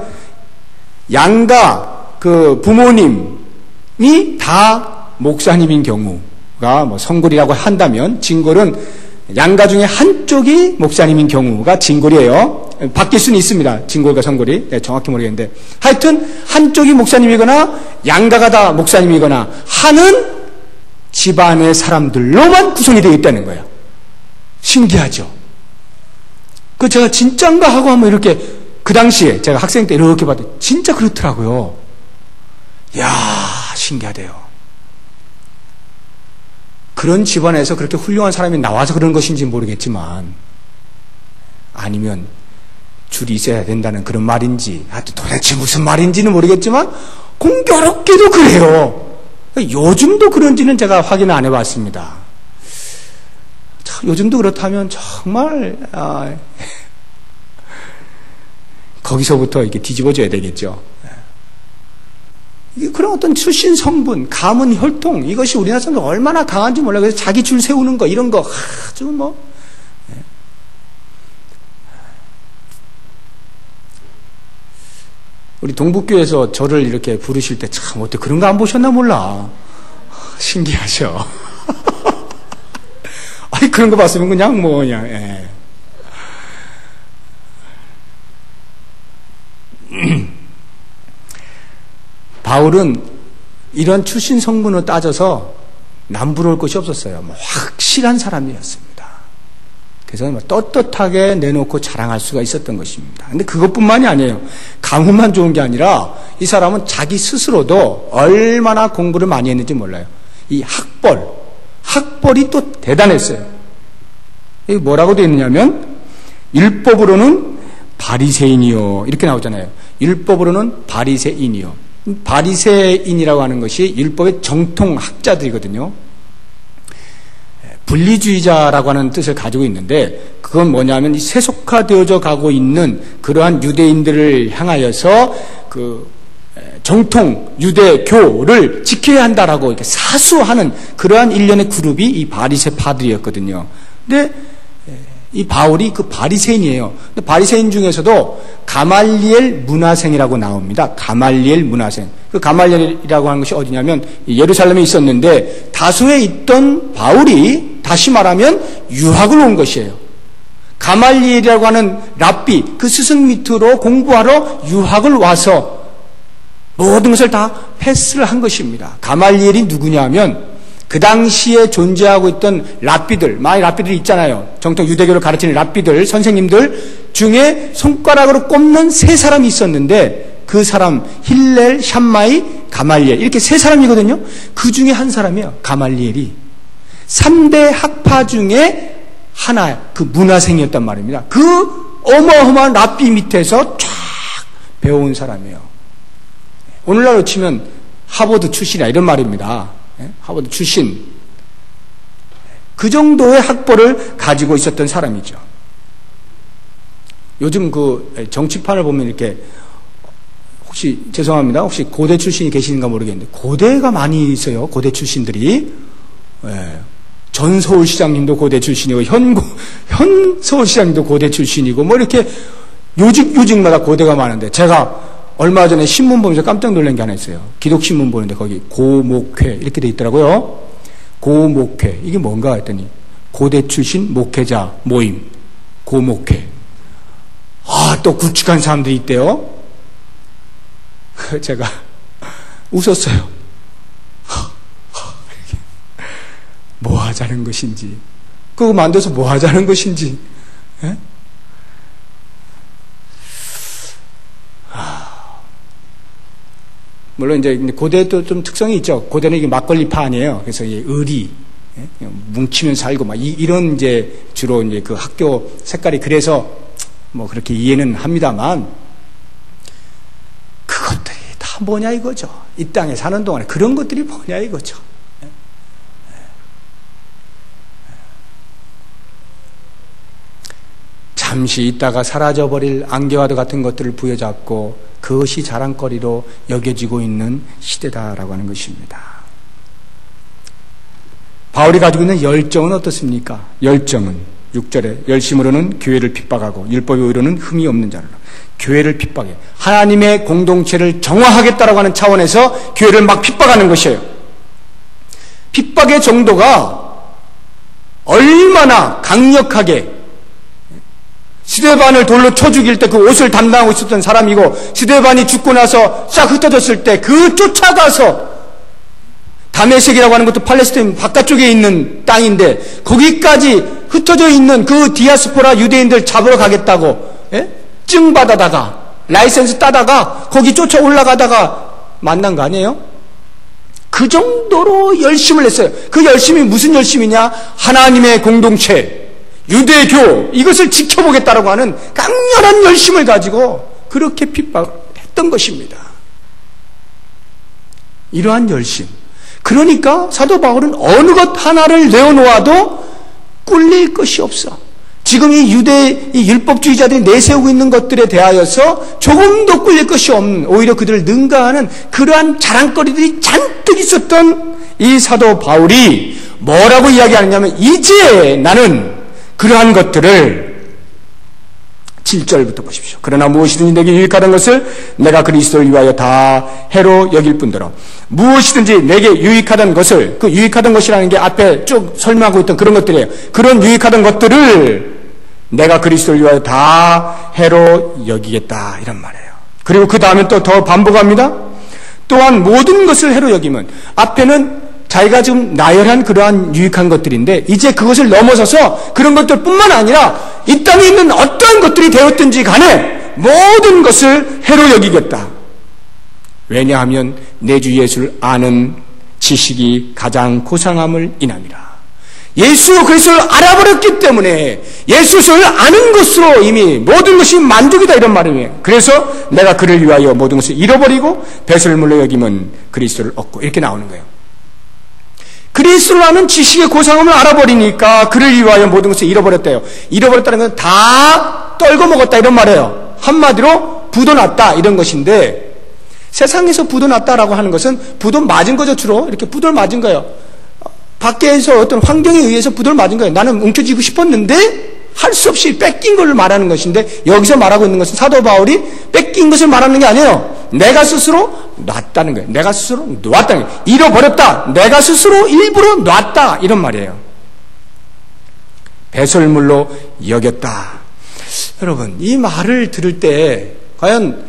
양가 그 부모님이 다 목사님인 경우가 뭐 성골이라고 한다면, 진골은 양가 중에 한쪽이 목사님인 경우가 진골이에요. 바뀔 수는 있습니다. 진골과 성골이. 네, 정확히 모르겠는데. 하여튼 한쪽이 목사님이거나 양가가 다 목사님이거나 하는 집안의 사람들로만 구성이 되어 있다는 거예요. 신기하죠? 그 제가 진짠가 하고 한번 이렇게 그 당시에 제가 학생 때 이렇게 봤더니 진짜 그렇더라고요. 이야, 신기하대요. 그런 집안에서 그렇게 훌륭한 사람이 나와서 그런 것인지 모르겠지만, 아니면 줄이 있어야 된다는 그런 말인지, 하여튼 도대체 무슨 말인지는 모르겠지만 공교롭게도 그래요. 요즘도 그런지는 제가 확인을 안 해봤습니다. 요즘도 그렇다면 정말 거기서부터 이렇게 뒤집어져야 되겠죠. 그런 어떤 출신 성분, 가문 혈통, 이것이 우리나라 사람들 얼마나 강한지 몰라요. 그래서 자기 줄 세우는 거, 이런 거 아주 뭐. 우리 동북교에서 저를 이렇게 부르실 때 참 어떻게 그런 거 안 보셨나 몰라. 신기하죠. 아니 그런 거 봤으면 그냥 뭐 그냥. 예. 바울은 이런 출신 성분을 따져서 남부러울 것이 없었어요. 뭐 확실한 사람이었습니다. 그래서 뭐 떳떳하게 내놓고 자랑할 수가 있었던 것입니다. 근데 그것뿐만이 아니에요. 가문만 좋은 게 아니라 이 사람은 자기 스스로도 얼마나 공부를 많이 했는지 몰라요. 이 학벌이 또 대단했어요. 이게 뭐라고 되어 있느냐면 율법으로는 바리새인이요, 이렇게 나오잖아요. 율법으로는 바리새인이요. 바리새인이라고 하는 것이 율법의 정통학자들이거든요. 분리주의자라고 하는 뜻을 가지고 있는데, 그건 뭐냐면 세속화되어져 가고 있는 그러한 유대인들을 향하여서 그 정통 유대교를 지켜야 한다라고 이렇게 사수하는 그러한 일련의 그룹이 이 바리새파들이었거든요. 근데 이 바울이 그 바리새인이에요. 근데 바리새인 중에서도 가말리엘 문화생이라고 나옵니다. 가말리엘 문화생. 그 가말리엘이라고 하는 것이 어디냐면 예루살렘에 있었는데, 다소에 있던 바울이 다시 말하면 유학을 온 것이에요. 가말리엘이라고 하는 랍비, 그 스승 밑으로 공부하러 유학을 와서 모든 것을 다 패스를 한 것입니다. 가말리엘이 누구냐 하면 그 당시에 존재하고 있던 랍비들, 많이 랍비들이 있잖아요. 정통 유대교를 가르치는 랍비들, 선생님들 중에 손가락으로 꼽는 세 사람이 있었는데, 그 사람 힐렐, 샴마이, 가말리엘, 이렇게 세 사람이거든요. 그 중에 한 사람이에요. 가말리엘이 3대 학파 중에 하나, 그 문화생이었단 말입니다. 그 어마어마한 랍비 밑에서 쫙 배워온 사람이에요. 오늘날로 치면 하버드 출신이야, 이런 말입니다. 하버드 출신. 그 정도의 학벌을 가지고 있었던 사람이죠. 요즘 그 정치판을 보면 이렇게, 혹시 죄송합니다, 혹시 고대 출신이 계시는가 모르겠는데 고대가 많이 있어요. 고대 출신들이. 전 서울시장님도 고대 출신이고 현 서울시장님도 고대 출신이고 뭐 이렇게 요직마다 고대가 많은데, 제가 얼마 전에 신문 보면서 깜짝 놀란 게 하나 있어요. 기독신문 보는데 거기 고목회 이렇게 돼 있더라고요. 고목회, 이게 뭔가 했더니 고대 출신 목회자 모임, 고목회. 또 굵직한 사람들이 있대요. 제가 웃었어요. 뭐 하자는 것인지, 그거 만들어서 뭐 하자는 것인지. 예? 물론 이제 고대도 좀 특성이 있죠. 고대는 이게 막걸리파 아니에요. 그래서 이게 의리, 예? 뭉치면 살고 막 이런 이제 주로 이제 그 학교 색깔이 그래서 뭐 그렇게 이해는 합니다만, 그것들이 다 뭐냐 이거죠. 이 땅에 사는 동안에 그런 것들이 뭐냐 이거죠. 잠시 있다가 사라져버릴 안개와도 같은 것들을 부여잡고 그것이 자랑거리로 여겨지고 있는 시대다라고 하는 것입니다. 바울이 가지고 있는 열정은 어떻습니까? 열정은 6절에 열심으로는 교회를 핍박하고 율법의 의로는 흠이 없는 자로 교회를 핍박해 하나님의 공동체를 정화하겠다라고 하는 차원에서 교회를 막 핍박하는 것이에요. 핍박의 정도가 얼마나 강력하게, 스데반을 돌로 쳐 죽일 때 그 옷을 담당하고 있었던 사람이고, 스데반이 죽고 나서 싹 흩어졌을 때 그 쫓아가서, 다메섹이라고 하는 것도 팔레스타인 바깥쪽에 있는 땅인데 거기까지 흩어져 있는 그 디아스포라 유대인들 잡으러 가겠다고, 예? 증 받아다가 라이센스 따다가 거기 쫓아 올라가다가 만난 거 아니에요? 그 정도로 열심을 했어요. 그 열심이 무슨 열심이냐? 하나님의 공동체, 유대교, 이것을 지켜보겠다라고 하는 강렬한 열심을 가지고 그렇게 핍박했던 것입니다. 이러한 열심. 그러니까 사도 바울은 어느 것 하나를 내어놓아도 꿀릴 것이 없어. 지금 이 율법주의자들이 내세우고 있는 것들에 대하여서 조금도 꿀릴 것이 없는, 오히려 그들을 능가하는 그러한 자랑거리들이 잔뜩 있었던 이 사도 바울이 뭐라고 이야기하느냐면, 이제 나는 그러한 것들을 7절부터 보십시오. 그러나 무엇이든지 내게 유익하던 것을 내가 그리스도를 위하여 다 해로 여길 뿐더러, 무엇이든지 내게 유익하던 것을, 그 유익하던 것이라는 게 앞에 쭉 설명하고 있던 그런 것들이에요. 그런 유익하던 것들을 내가 그리스도를 위하여 다 해로 여기겠다, 이런 말이에요. 그리고 그 다음에 또 더 반복합니다. 또한 모든 것을 해로 여기면, 앞에는 자기가 지금 나열한 그러한 유익한 것들인데, 이제 그것을 넘어서서 그런 것들뿐만 아니라 이 땅에 있는 어떠한 것들이 되었든지 간에 모든 것을 해로 여기겠다. 왜냐하면 내 주 예수를 아는 지식이 가장 고상함을 인함이라. 예수 그리스도를 알아버렸기 때문에 예수를 아는 것으로 이미 모든 것이 만족이다, 이런 말이에요. 그래서 내가 그를 위하여 모든 것을 잃어버리고 배설을 물러 여기면 그리스도를 얻고, 이렇게 나오는 거예요. 그리스도를 아는 지식의 고상함을 알아버리니까 그를 위하여 모든 것을 잃어버렸대요. 잃어버렸다는 건 다 떨궈 먹었다, 이런 말이에요. 한마디로 부도났다, 이런 것인데, 세상에서 부도났다라고 하는 것은 부도 맞은 거죠. 주로 이렇게 부도를 맞은 거예요. 밖에서 어떤 환경에 의해서 부도를 맞은 거예요. 나는 움켜쥐고 싶었는데 할 수 없이 뺏긴 걸 말하는 것인데, 여기서 말하고 있는 것은 사도 바울이 뺏긴 것을 말하는 게 아니에요. 내가 스스로 놨다는 거예요. 내가 스스로 놨다는 거예요. 잃어버렸다. 내가 스스로 일부러 놨다, 이런 말이에요. 배설물로 여겼다. 여러분, 이 말을 들을 때 과연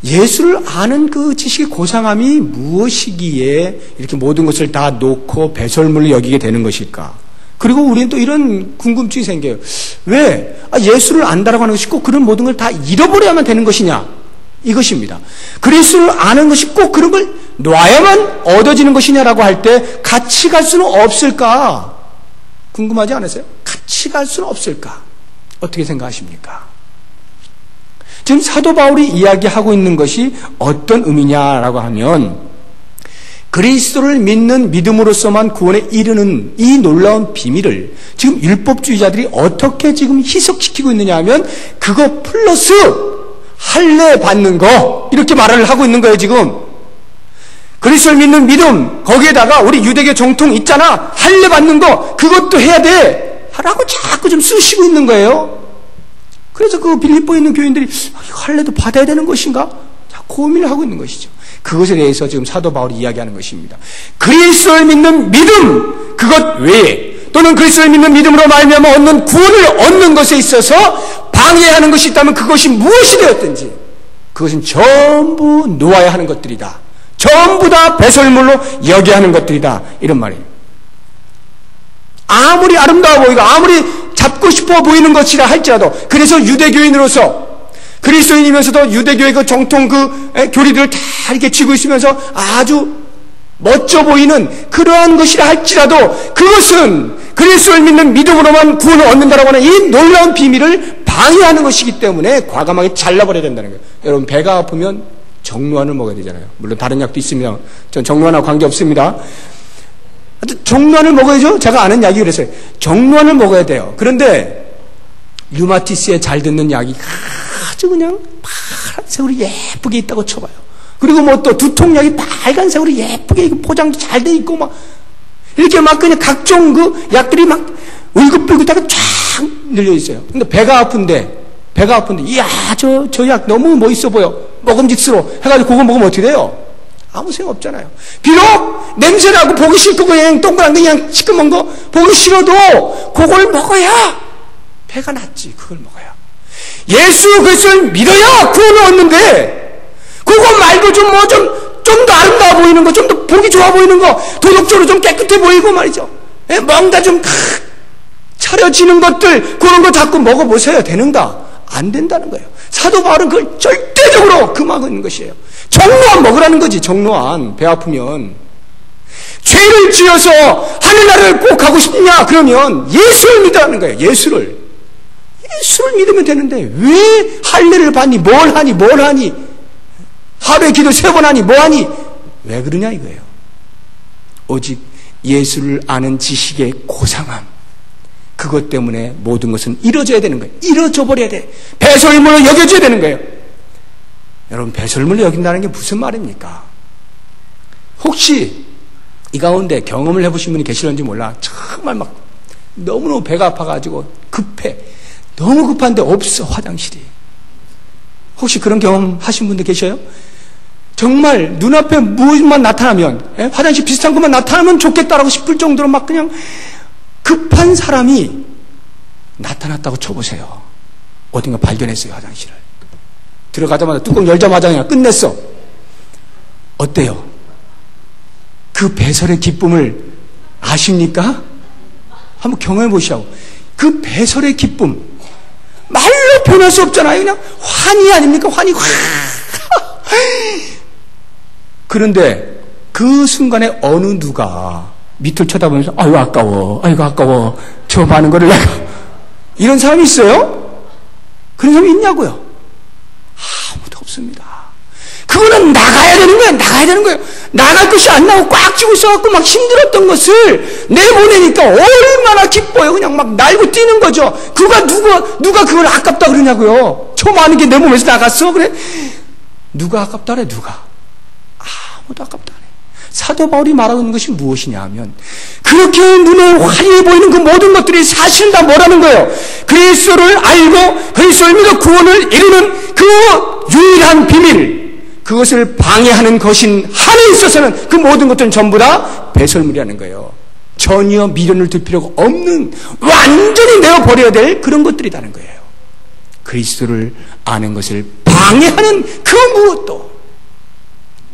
예수를 아는 그 지식의 고상함이 무엇이기에 이렇게 모든 것을 다 놓고 배설물로 여기게 되는 것일까? 그리고 우리는 또 이런 궁금증이 생겨요. 왜 예수를 안다라고 하는 것이 꼭 그런 모든 걸 다 잃어버려야만 되는 것이냐? 이것입니다. 그리스도를 아는 것이 꼭 그런 걸 놔야만 얻어지는 것이냐라고 할 때 같이 갈 수는 없을까? 궁금하지 않으세요? 같이 갈 수는 없을까? 어떻게 생각하십니까? 지금 사도 바울이 이야기하고 있는 것이 어떤 의미냐라고 하면, 그리스도를 믿는 믿음으로서만 구원에 이르는 이 놀라운 비밀을 지금 율법주의자들이 어떻게 지금 희석시키고 있느냐 하면, 그거 플러스 할례 받는 거, 이렇게 말을 하고 있는 거예요. 지금 그리스도를 믿는 믿음, 거기에다가 우리 유대교 정통 있잖아, 할례 받는 거, 그것도 해야 돼 라고 자꾸 좀 쓰시고 있는 거예요. 그래서 그 빌립보에 있는 교인들이 할례도 받아야 되는 것인가? 자, 고민을 하고 있는 것이죠. 그것에 대해서 지금 사도 바울이 이야기하는 것입니다. 그리스도를 믿는 믿음, 그것 외에 또는 그리스도를 믿는 믿음으로 말미암아 얻는 구원을 얻는 것에 있어서 방해하는 것이 있다면 그것이 무엇이 되었든지 그것은 전부 놓아야 하는 것들이다. 전부 다 배설물로 여겨야 하는 것들이다. 이런 말이에요. 아무리 아름다워 보이고 아무리 잡고 싶어 보이는 것이라 할지라도, 그래서 유대교인으로서 그리스도인이면서도 유대교의 그 정통 그 교리들을 다 이렇게 쥐고 있으면서 아주 멋져 보이는 그러한 것이라 할지라도 그것은 그리스도를 믿는 믿음으로만 구원을 얻는다라고 하는 이 놀라운 비밀을 방해하는 것이기 때문에 과감하게 잘라버려야 된다는 거예요. 여러분, 배가 아프면 정로환을 먹어야 되잖아요. 물론 다른 약도 있습니다. 전 정로환하고 관계없습니다. 하여튼 정로환을 먹어야죠. 제가 아는 약이 그랬어요. 정로환을 먹어야 돼요. 그런데 류마티스에 잘 듣는 약이 아주 그냥 파란색으로 예쁘게 있다고 쳐봐요. 그리고 뭐 또 두통약이 빨간색으로 예쁘게 포장도 잘 돼 있고 막 이렇게 막 그냥 각종 그 약들이 막 울긋불긋하게 쫙 늘려 있어요. 근데 배가 아픈데 이야 저 약 너무 멋있어 보여, 먹음직스러워 해가지고 그거 먹으면 어떻게 돼요? 아무 소용 없잖아요. 비록 냄새나고 보기 싫고 그냥 동그란 그냥 시커먼 거 보기 싫어도 그걸 먹어야 배가 낫지. 그걸 먹어야. 예수 그리스도를 믿어야 구원을 얻는데 그거 말고 좀 더 아름다워 보이는 거, 좀 더 보기 좋아 보이는 거, 도덕적으로 좀 깨끗해 보이고 말이죠. 뭔가 좀 차려지는 것들, 그런 거 자꾸 먹어보세요. 되는가? 안 된다는 거예요. 사도 바울은 그걸 절대적으로 금하는 것이에요. 정로환 먹으라는 거지. 정로환. 배 아프면. 죄를 지어서 하늘나라를 꼭 가고 싶냐? 그러면 예수를 믿으라는 거예요. 예수를 믿으면 되는데 왜 할례를 받니? 뭘 하니? 하루에 기도 3번 하니? 뭐 하니? 왜 그러냐 이거예요. 오직 예수를 아는 지식의 고상함, 그것 때문에 모든 것은 이루어져야 되는 거예요. 이루어져 버려야 돼. 배설물로 여겨져야 되는 거예요. 여러분, 배설물로 여긴다는 게 무슨 말입니까? 혹시 이 가운데 경험을 해보신 분이 계시는지 몰라. 정말 막 너무너무 배가 아파가지고 급해. 너무 급한데 없어, 화장실이. 혹시 그런 경험 하신 분들 계셔요? 정말 눈앞에 무엇만 나타나면, 화장실 비슷한 것만 나타나면 좋겠다라고 싶을 정도로 막 그냥 급한 사람이 나타났다고 쳐보세요. 어딘가 발견했어요, 화장실을. 들어가자마자 뚜껑 열자마자 그냥 끝냈어. 어때요? 그 배설의 기쁨을 아십니까? 한번 경험해 보시라고. 그 배설의 기쁨, 말로 표현할 수 없잖아요. 그냥 환희 아닙니까? 환희. 그런데 그 순간에 어느 누가 밑을 쳐다보면서 아이고 아까워 저 많은 거를 내가, 이런 사람이 있어요? 그런 사람이 있냐고요? 아무도 없습니다. 그거는 나가야 되는 거예요. 나갈 것이 안 나오고 꽉 쥐고 있어갖고 막 힘들었던 것을 내보내니까 얼마나 기뻐요. 그냥 막 날고 뛰는 거죠. 누가 그걸 아깝다 그러냐고요. 저 많은 게 내 몸에서 나갔어? 그래? 누가 아깝다 그래? 누가? 아무도 아깝다 그래. 사도 바울이 말하는 것이 무엇이냐 하면, 그렇게 눈에 화려해 보이는 그 모든 것들이 사실은 다 뭐라는 거예요? 그리스도를 알고 그리스도를 믿어 구원을 이루는 그 유일한 비밀, 그것을 방해하는 것인 한에 있어서는 그 모든 것들은 전부 다 배설물이라는 거예요. 전혀 미련을 둘 필요가 없는, 완전히 내어버려야 될 그런 것들이라는 거예요. 그리스도를 아는 것을 방해하는 그 무엇도,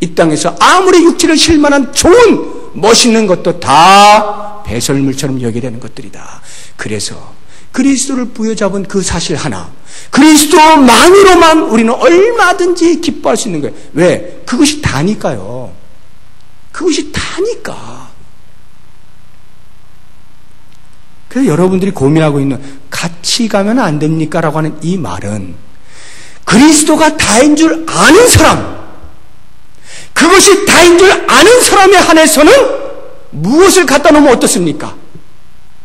이 땅에서 아무리 육체를 실만한 좋은 멋있는 것도 다 배설물처럼 여겨야 되는 것들이다. 그래서 그리스도를 부여잡은 그 사실 하나, 그리스도만으로만 우리는 얼마든지 기뻐할 수 있는 거예요. 왜? 그것이 다니까요. 그것이 다니까. 그래서 여러분들이 고민하고 있는 같이 가면 안 됩니까? 라고 하는 이 말은, 그리스도가 다인 줄 아는 사람, 그것이 다인 줄 아는 사람에 한해서는 무엇을 갖다 놓으면 어떻습니까?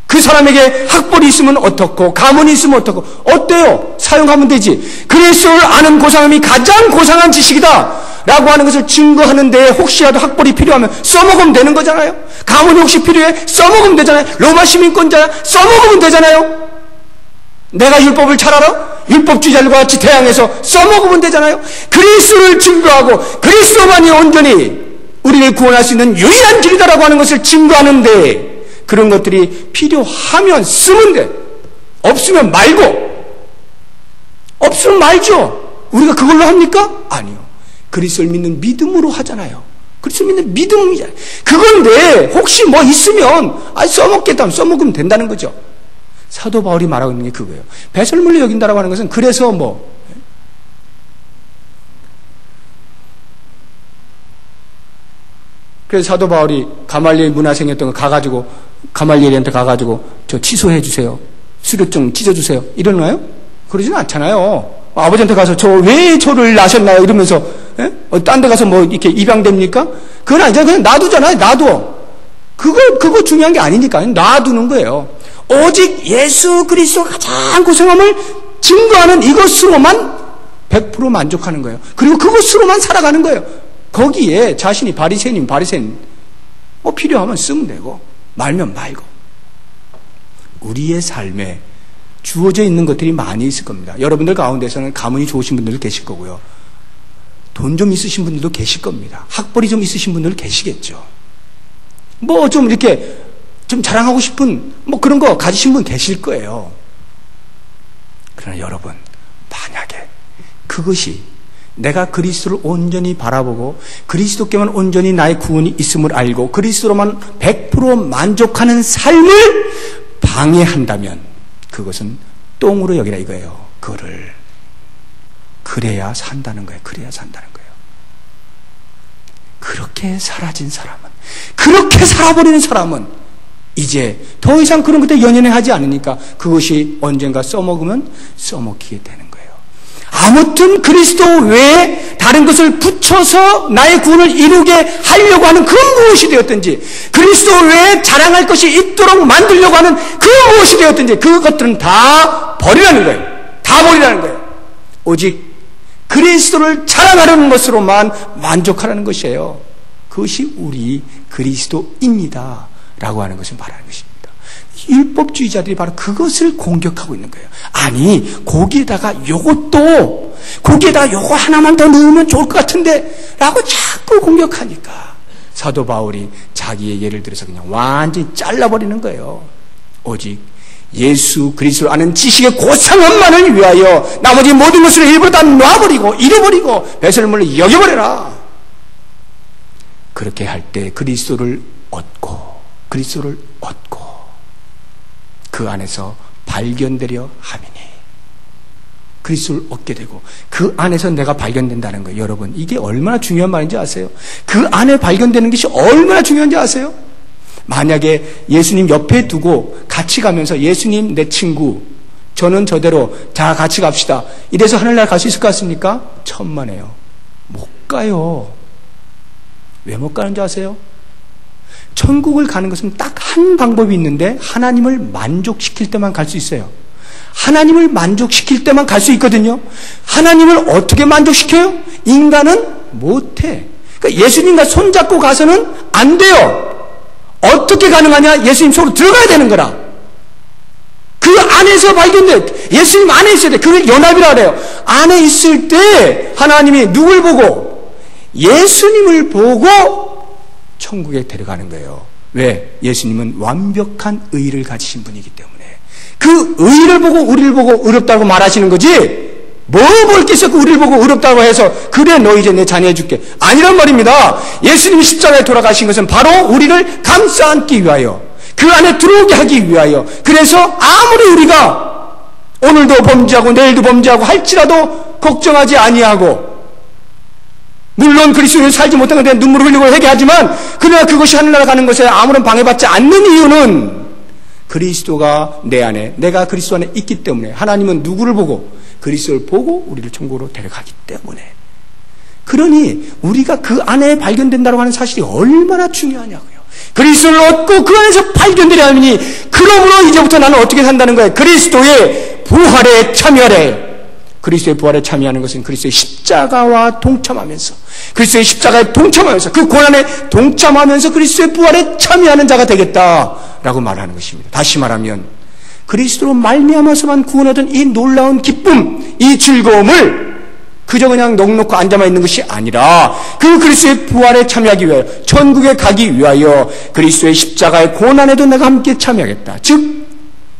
그 사람에게 학벌이 있으면 어떻고, 가문이 있으면 어떻고, 어때요? 사용하면 되지. 그리스도를 아는 고상함이 가장 고상한 지식이다 라고 하는 것을 증거하는 데에 혹시라도 학벌이 필요하면 써먹으면 되는 거잖아요. 가문이 혹시 필요해? 써먹으면 되잖아요. 로마 시민권자야? 써먹으면 되잖아요. 내가 율법을 잘 알아? 율법주의자들과 같이 대항해서 써먹으면 되잖아요. 그리스도를 증거하고 그리스도만이 온전히 우리를 구원할 수 있는 유일한 길이다라고 하는 것을 증거하는데, 그런 것들이 필요하면 쓰면 돼. 없으면 말고. 없으면 말죠. 우리가 그걸로 합니까? 아니요. 그리스도를 믿는 믿음으로 하잖아요. 그리스도를 믿는 믿음이잖아요. 그건데 혹시 뭐 있으면 써먹겠다면 써먹으면 된다는 거죠. 사도 바울이 말하고 있는 게 그거예요. 배설물로 여긴다라고 하는 것은 그래서 그래서 사도 바울이 가말리엘 문화생이었던 거 가가지고 가말리엘한테 가가지고 저 취소해 주세요. 수료증 찢어주세요. 이러나요? 그러지는 않잖아요. 아버지한테 가서 저 왜 저를 낳으셨나요? 이러면서 딴 데 가서 이렇게 입양됩니까? 그건 아니잖아요. 그냥 놔두잖아요. 놔둬. 그거 중요한 게 아니니까 놔두는 거예요. 오직 예수 그리스도가 가장 고생함을 증거하는 이것으로만 100% 만족하는 거예요. 그리고 그것으로만 살아가는 거예요. 거기에 자신이 바리새인 필요하면 쓰면 되고 말면 말고. 우리의 삶에 주어져 있는 것들이 많이 있을 겁니다. 여러분들 가운데서는 가문이 좋으신 분들도 계실 거고요. 돈 좀 있으신 분들도 계실 겁니다. 학벌이 좀 있으신 분들 계시겠죠. 좀 이렇게 좀 자랑하고 싶은 그런 거 가지신 분 계실 거예요. 그러나 여러분, 만약에 그것이 내가 그리스도를 온전히 바라보고 그리스도께만 온전히 나의 구원이 있음을 알고 그리스도로만 100% 만족하는 삶을 방해한다면 그것은 똥으로 여기라 이거예요. 그래야 산다는 거예요. 그래야 산다는 거예요. 그렇게 사라진 사람은, 그렇게 살아버리는 사람은 이제 더 이상 그런 것에 연연하지 않으니까 그것이 언젠가 써먹으면 써먹히게 되는 거예요. 아무튼 그리스도 외에 다른 것을 붙여서 나의 구원을 이루게 하려고 하는 그 무엇이 되었든지, 그리스도 외에 자랑할 것이 있도록 만들려고 하는 그 무엇이 되었든지 그것들은 다 버리라는 거예요. 다 버리라는 거예요. 오직 그리스도를 자랑하려는 것으로만 만족하라는 것이에요. 그것이 우리 그리스도입니다 라고 하는 것을 말하는 것입니다. 율법주의자들이 바로 그것을 공격하고 있는 거예요. 아니, 거기에다가 요거 하나만 더 넣으면 좋을 것 같은데 라고 자꾸 공격하니까 사도 바울이 자기의 예를 들어서 그냥 완전히 잘라버리는 거예요. 오직 예수 그리스도를 아는 지식의 고상함만을 위하여 나머지 모든 것을 일부러 다 놔버리고 잃어버리고 배설물로 여겨버려라. 그렇게 할 때 그리스도를 얻고 그 안에서 발견되려 함이니, 그리스도를 얻게 되고 그 안에서 내가 발견된다는 거예요. 여러분, 이게 얼마나 중요한 말인지 아세요? 그 안에 발견되는 것이 얼마나 중요한지 아세요? 만약에 예수님 옆에 두고 같이 가면서 예수님 내 친구, 저는 저대로 자 같이 갑시다, 이래서 하늘나라 갈 수 있을 것 같습니까? 천만에요. 못 가요. 왜 못 가는지 아세요? 천국을 가는 것은 딱 한 방법이 있는데 하나님을 만족시킬 때만 갈 수 있어요. 하나님을 만족시킬 때만 갈 수 있거든요. 하나님을 어떻게 만족시켜요? 인간은 못해. 그러니까 예수님과 손잡고 가서는 안 돼요. 어떻게 가능하냐? 예수님 속으로 들어가야 되는 거라. 그 안에서 발견돼. 예수님 안에 있어야 돼. 그걸 연합이라 그래요. 안에 있을 때 하나님이 누굴 보고? 예수님을 보고 천국에 데려가는 거예요. 왜? 예수님은 완벽한 의를 가지신 분이기 때문에. 그 의를 보고 우리를 보고 의롭다고 말하시는 거지, 뭐 볼 게 있었고 우리를 보고 의롭다고 해서 그래 너 이제 내 자녀 해줄게, 아니란 말입니다. 예수님이 십자가에 돌아가신 것은 바로 우리를 감싸 안기 위하여, 그 안에 들어오게 하기 위하여. 그래서 아무리 우리가 오늘도 범죄하고 내일도 범죄하고 할지라도 걱정하지 아니하고, 물론 그리스도인으로 살지 못한 것에 대한 눈물을 흘리고 회개하지만 그러나 그것이 하늘나라 가는 것에 아무런 방해받지 않는 이유는 그리스도가 내 안에, 내가 그리스도 안에 있기 때문에. 하나님은 누구를 보고? 그리스도를 보고 우리를 천국으로 데려가기 때문에. 그러니 우리가 그 안에 발견된다고 하는 사실이 얼마나 중요하냐고요. 그리스도를 얻고 그 안에서 발견되려 하니, 그러므로 이제부터 나는 어떻게 산다는 거예요? 그리스도의 부활에 참여하래. 그리스도의 부활에 참여하는 것은 그리스도의 십자가와 동참하면서, 그리스도의 십자가에 동참하면서, 그 고난에 동참하면서 그리스도의 부활에 참여하는 자가 되겠다라고 말하는 것입니다. 다시 말하면 그리스도로 말미암아서만 구원 얻은 이 놀라운 기쁨, 이 즐거움을 그저 그냥 넋놓고 앉아만 있는 것이 아니라 그 그리스도의 부활에 참여하기 위하여, 천국에 가기 위하여 그리스도의 십자가의 고난에도 내가 함께 참여하겠다. 즉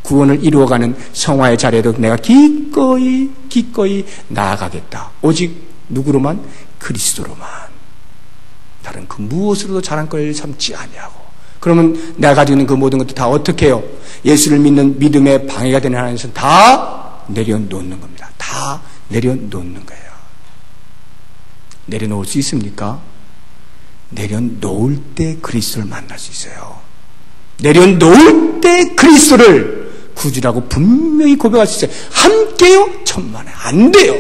구원을 이루어가는 성화의 자리에도 내가 기꺼이 나아가겠다. 오직 누구로만? 그리스도로만. 다른 그 무엇으로도 자랑거리를 삼지 아니하고. 그러면 내가 가지고 있는 그 모든 것도 다 어떻게 해요? 예수를 믿는 믿음의 방해가 되는 하나님께서는 다 내려놓는 겁니다. 다 내려놓는 거예요. 내려놓을 수 있습니까? 내려놓을 때 그리스도를 만날 수 있어요. 내려놓을 때 그리스도를 구주라고 분명히 고백할 수 있어요. 함께요? 천만에 안 돼요.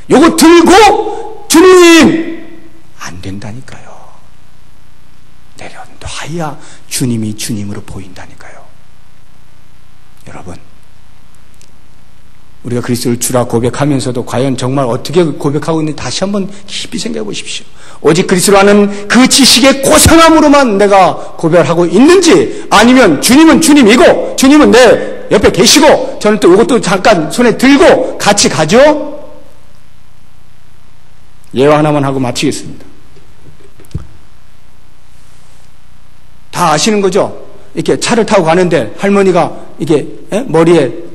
요거 들고 주님 안 된다니까요. 내려놔야 주님이 주님으로 보인다니까요. 여러분, 우리가 그리스도를 주라 고백하면서도 과연 정말 어떻게 고백하고 있는지 다시 한번 깊이 생각해 보십시오. 오직 그리스도라는 그 지식의 고상함으로만 내가 고백을 하고 있는지, 아니면 주님은 주님이고 주님은 내 옆에 계시고 저는 또 이것도 잠깐 손에 들고 같이 가죠? 예화 하나만 하고 마치겠습니다. 다 아시는 거죠? 이렇게 차를 타고 가는데 할머니가 이게 머리에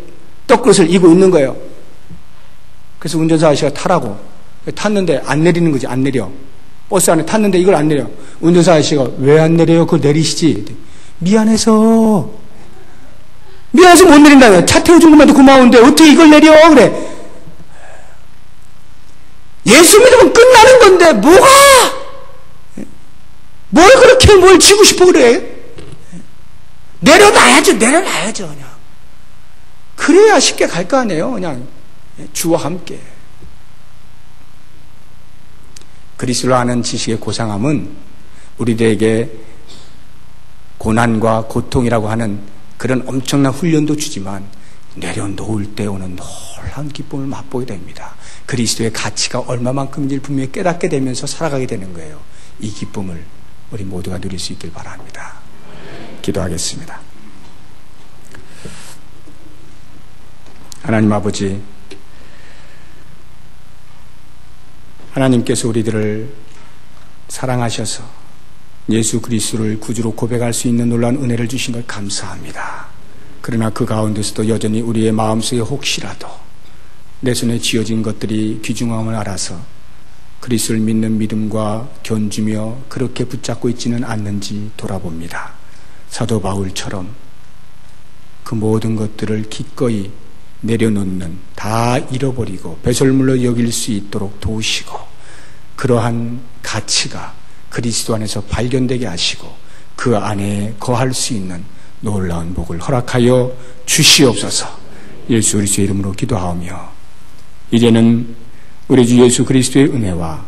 떡그릇을 이고 있는 거예요. 그래서 운전사 아저씨가 타라고 탔는데 안 내리는 거지. 안 내려. 버스 안에 탔는데 이걸 안 내려. 운전사 아저씨가 왜 안 내려요? 그거 내리시지. 미안해서 못 내린다며. 차 태워준 것만도 고마운데 어떻게 이걸 내려? 그래. 예수 믿으면 끝나는 건데 뭐가 뭘 그렇게 뭘 지고 싶어 그래? 내려놔야죠. 그냥. 그래야 쉽게 갈 거 아니에요. 그냥 주와 함께. 그리스도를 아는 지식의 고상함은 우리들에게 고난과 고통이라고 하는 그런 엄청난 훈련도 주지만 내려놓을 때 오는 놀라운 기쁨을 맛보게 됩니다. 그리스도의 가치가 얼마만큼인지를 분명히 깨닫게 되면서 살아가게 되는 거예요. 이 기쁨을 우리 모두가 누릴 수 있길 바랍니다. 기도하겠습니다. 하나님 아버지, 하나님께서 우리들을 사랑하셔서 예수 그리스도를 구주로 고백할 수 있는 놀라운 은혜를 주신 걸 감사합니다. 그러나 그 가운데서도 여전히 우리의 마음속에 혹시라도 내 손에 쥐어진 것들이 귀중함을 알아서 그리스도를 믿는 믿음과 견주며 그렇게 붙잡고 있지는 않는지 돌아봅니다. 사도 바울처럼 그 모든 것들을 기꺼이 내려놓는, 다 잃어버리고 배설물로 여길 수 있도록 도우시고 그러한 가치가 그리스도 안에서 발견되게 하시고 그 안에 거할 수 있는 놀라운 복을 허락하여 주시옵소서. 예수 그리스도의 이름으로 기도하오며 이제는 우리 주 예수 그리스도의 은혜와